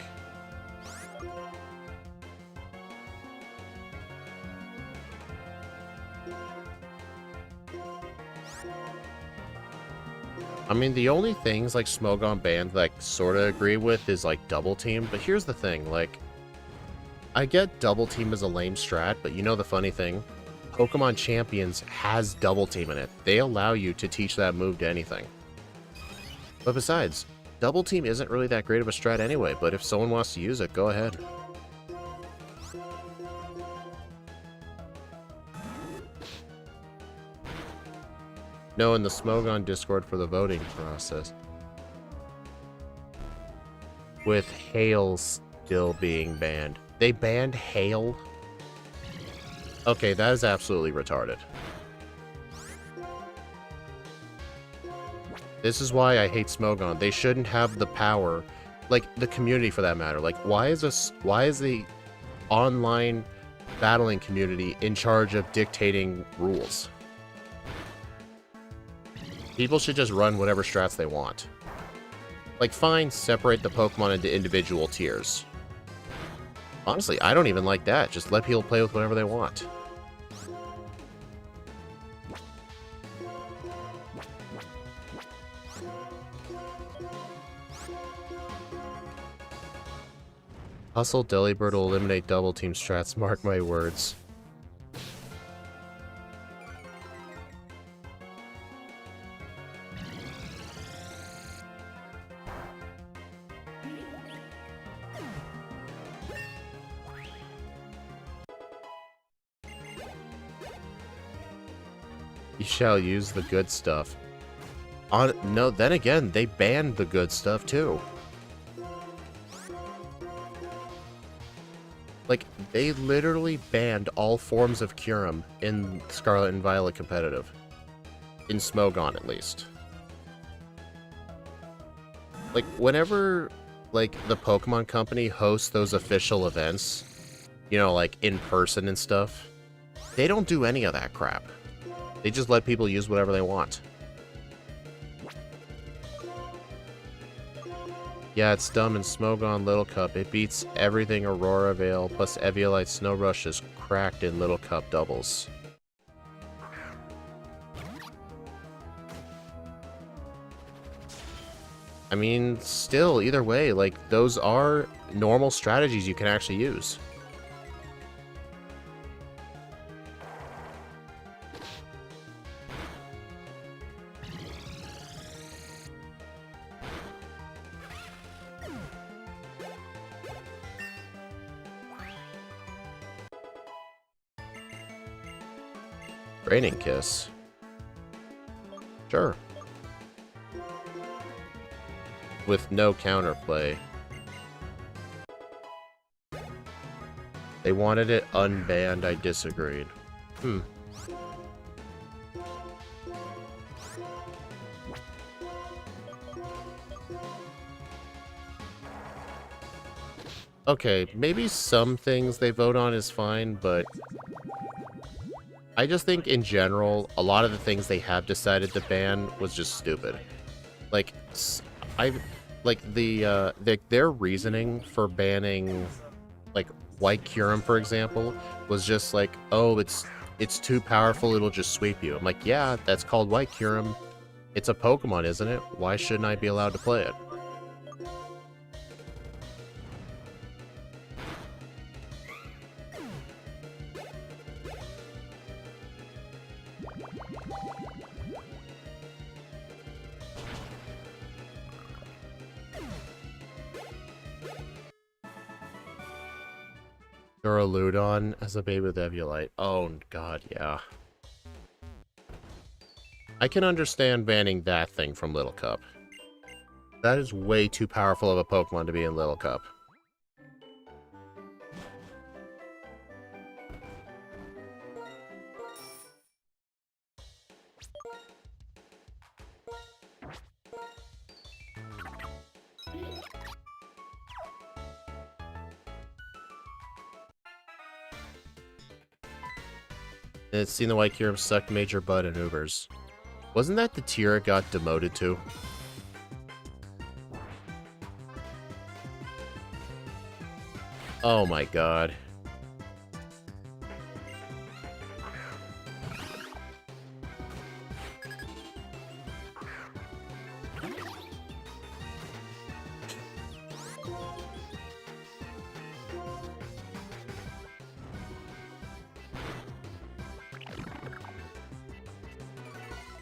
S1: I mean, the only things like Smogon banned that I sort of agree with is like double team. But here's the thing, like, I get double team as a lame strat, but you know the funny thing? Pokemon Champions has double team in it. They allow you to teach that move to anything. But besides, double team isn't really that great of a strat anyway, but if someone wants to use it, go ahead. No, in the Smogon Discord for the voting process. With Hail still being banned. They banned Hail? Okay, that is absolutely retarded. This is why I hate Smogon. They shouldn't have the power, like the community for that matter. Like, why is the online battling community in charge of dictating rules? People should just run whatever strats they want. Like, fine, separate the Pokemon into individual tiers. Honestly, I don't even like that. Just let people play with whatever they want. Hustle Delibird will eliminate double team strats, mark my words. You shall use the good stuff. No, then again, they banned the good stuff too. Like, they literally banned all forms of Kyurem in Scarlet and Violet competitive. In Smogon, at least. Like, whenever, like, the Pokemon Company hosts those official events, you know, like, in person and stuff, they don't do any of that crap. They just let people use whatever they want. Yeah, it's dumb in Smogon Little Cup. It beats everything Aurora Veil, plus Eviolite Snow Rush is cracked in Little Cup doubles. I mean, still, either way, like, those are normal strategies you can actually use. Raining Kiss. Sure. With no counterplay. They wanted it unbanned, I disagreed. Okay, maybe some things they vote on is fine, but I just think in general, a lot of the things they have decided to ban was just stupid. Like, their reasoning for banning, like, White Kyurem, for example, was just like, oh, it's too powerful, it'll just sweep you. I'm like, yeah, that's called White Kyurem. It's a Pokemon, isn't it? Why shouldn't I be allowed to play it? Duraludon as a baby with Eviolite. Oh, God, yeah. I can understand banning that thing from Little Cup. That is way too powerful of a Pokemon to be in Little Cup. And it's seen the White Kyurem suck major butt in Ubers. Wasn't that the tier it got demoted to? Oh my god.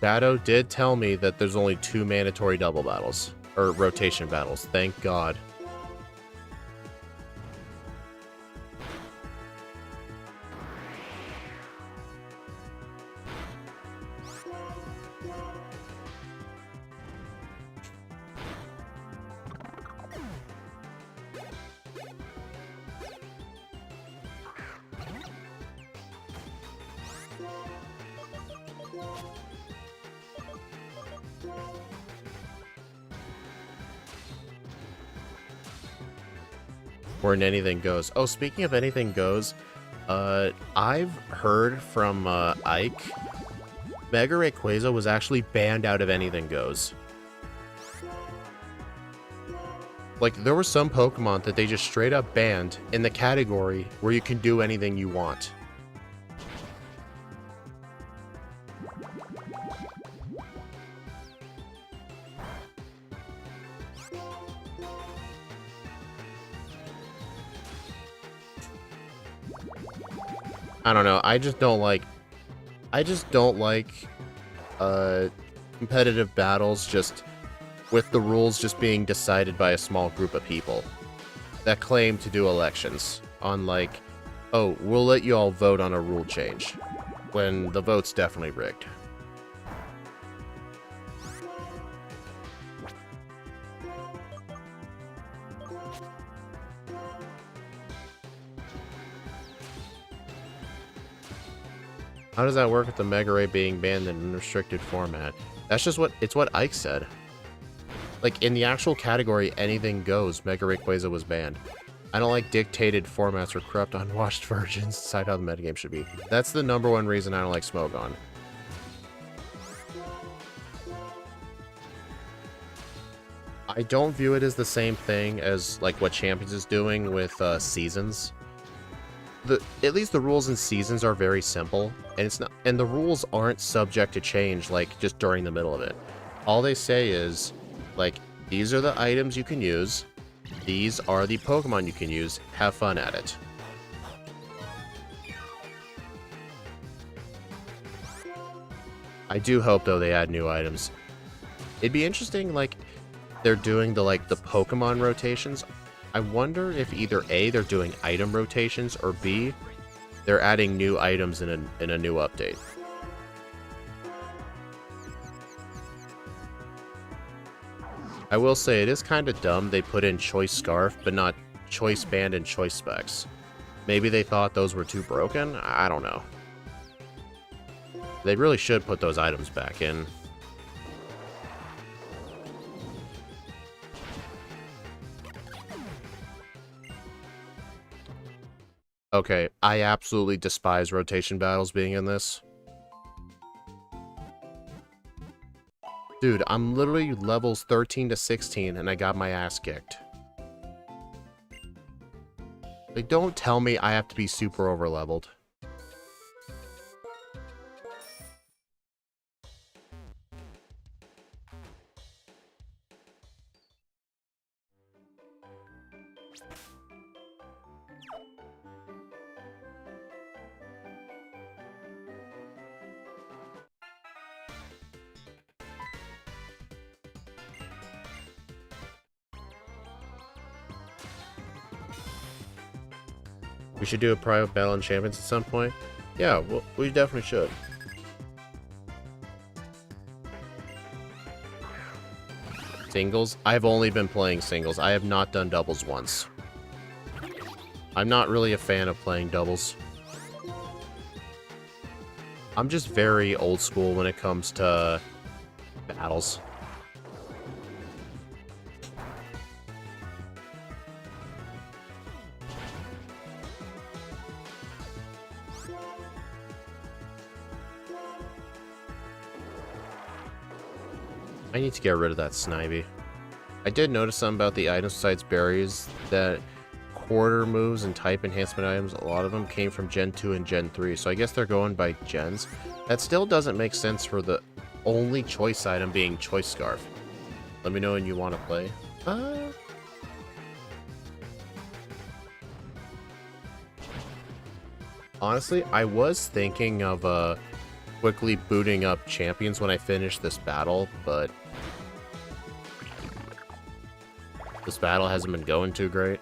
S1: Shadow did tell me that there's only 2 mandatory double battles. Or rotation battles. Thank God. Where anything goes. Oh, speaking of anything goes, I've heard from Ike, Mega Rayquaza was actually banned out of anything goes. Like, there were some Pokemon that they just straight up banned in the category where you can do anything you want. I don't know, I just don't like competitive battles just with the rules just being decided by a small group of people that claim to do elections on like, oh, we'll let you all vote on a rule change when the vote's definitely rigged. How does that work with the Mega Ray being banned in an restricted format? That's just what Ike said. Like, in the actual category, anything goes, Mega Rayquaza was banned. I don't like dictated formats or corrupt, unwashed versions. Decide how the metagame should be. That's the #1 reason I don't like Smogon. I don't view it as the same thing as, like, what Champions is doing with Seasons. At least the rules in Seasons are very simple, and the rules aren't subject to change, like, just during the middle of it. All they say is, like, these are the items you can use, these are the Pokemon you can use, have fun at it. I do hope, though, they add new items. It'd be interesting, like, they're doing the Pokemon rotations. I wonder if either A, they're doing item rotations, or B, they're adding new items in a new update. I will say, it is kind of dumb they put in Choice Scarf, but not Choice Band and Choice Specs. Maybe they thought those were too broken? I don't know. They really should put those items back in. Okay, I absolutely despise rotation battles being in this. Dude, I'm literally levels 13 to 16 and I got my ass kicked. Like, don't tell me I have to be super overleveled. We should do a private battle in Champions at some point. Yeah, well, we definitely should. Singles? I've only been playing singles. I have not done doubles once. I'm not really a fan of playing doubles. I'm just very old school when it comes to battles. I need to get rid of that Snivy. I did notice something about the items besides berries, that quarter moves and type enhancement items, a lot of them came from Gen 2 and Gen 3, so I guess they're going by gens. That still doesn't make sense for the only choice item being Choice Scarf. Let me know when you want to play. Honestly, I was thinking of quickly booting up Champions when I finish this battle, but this battle hasn't been going too great.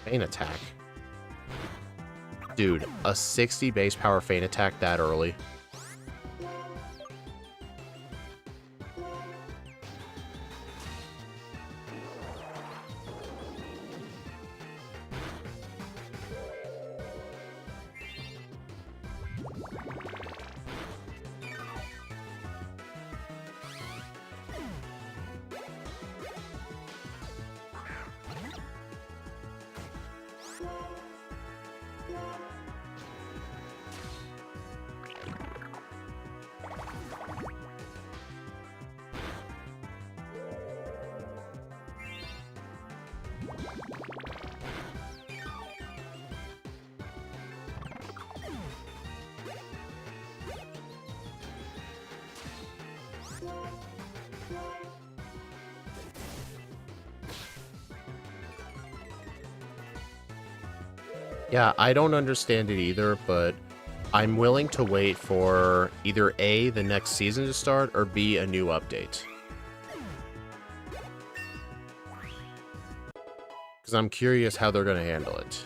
S1: Feint attack. Dude, a 60 base power feint attack that early. Yeah, I don't understand it either, but I'm willing to wait for either A, the next season to start, or B, a new update. Because I'm curious how they're going to handle it.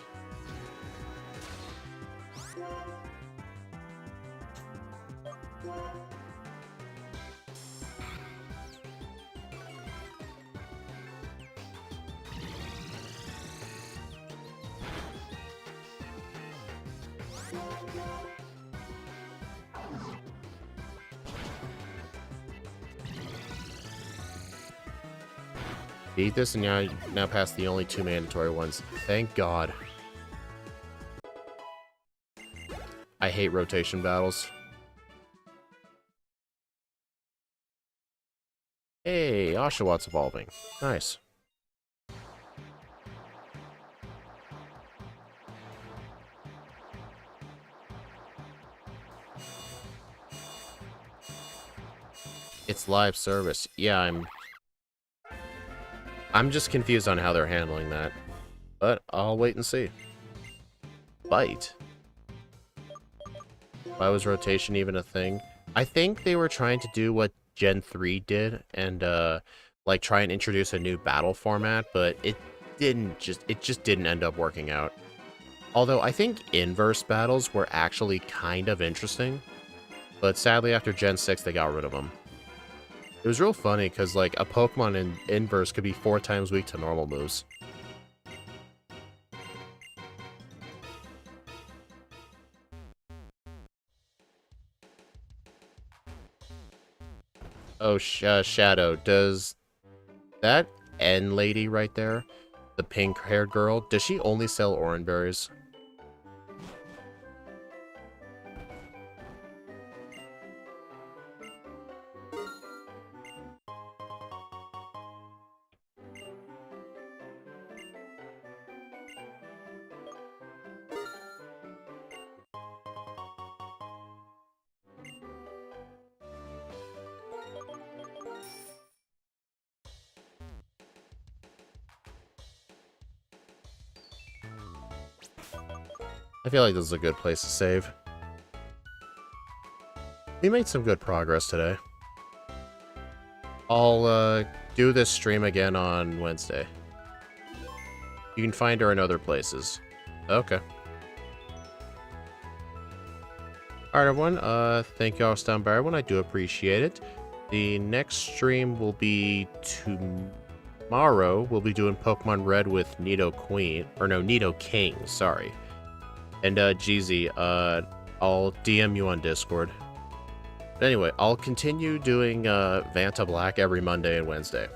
S1: Beat this and now pass the only 2 mandatory ones. Thank God. I hate rotation battles. Hey, Oshawott evolving. Nice. It's live service. Yeah, I'm just confused on how they're handling that. But I'll wait and see. Bite. Why was rotation even a thing? I think they were trying to do what Gen 3 did and like try and introduce a new battle format, but it just didn't end up working out. Although I think inverse battles were actually kind of interesting, but sadly after Gen 6 they got rid of them. It was real funny because like a Pokemon in inverse could be 4 times weak to normal moves. Oh, Shadow, does that N lady right there, the pink-haired girl, does she only sell orange berries? I feel like this is a good place to save. We made some good progress today. I'll do this stream again on Wednesday. You can find her in other places. Okay. Alright, everyone. Thank you all for stopping by, everyone. I do appreciate it. The next stream will be tomorrow. We'll be doing Pokemon Red with Nido Queen. Or no, Nido King, sorry. And, Jeezy, I'll DM you on Discord. But anyway, I'll continue doing, Vanta Black every Monday and Wednesday.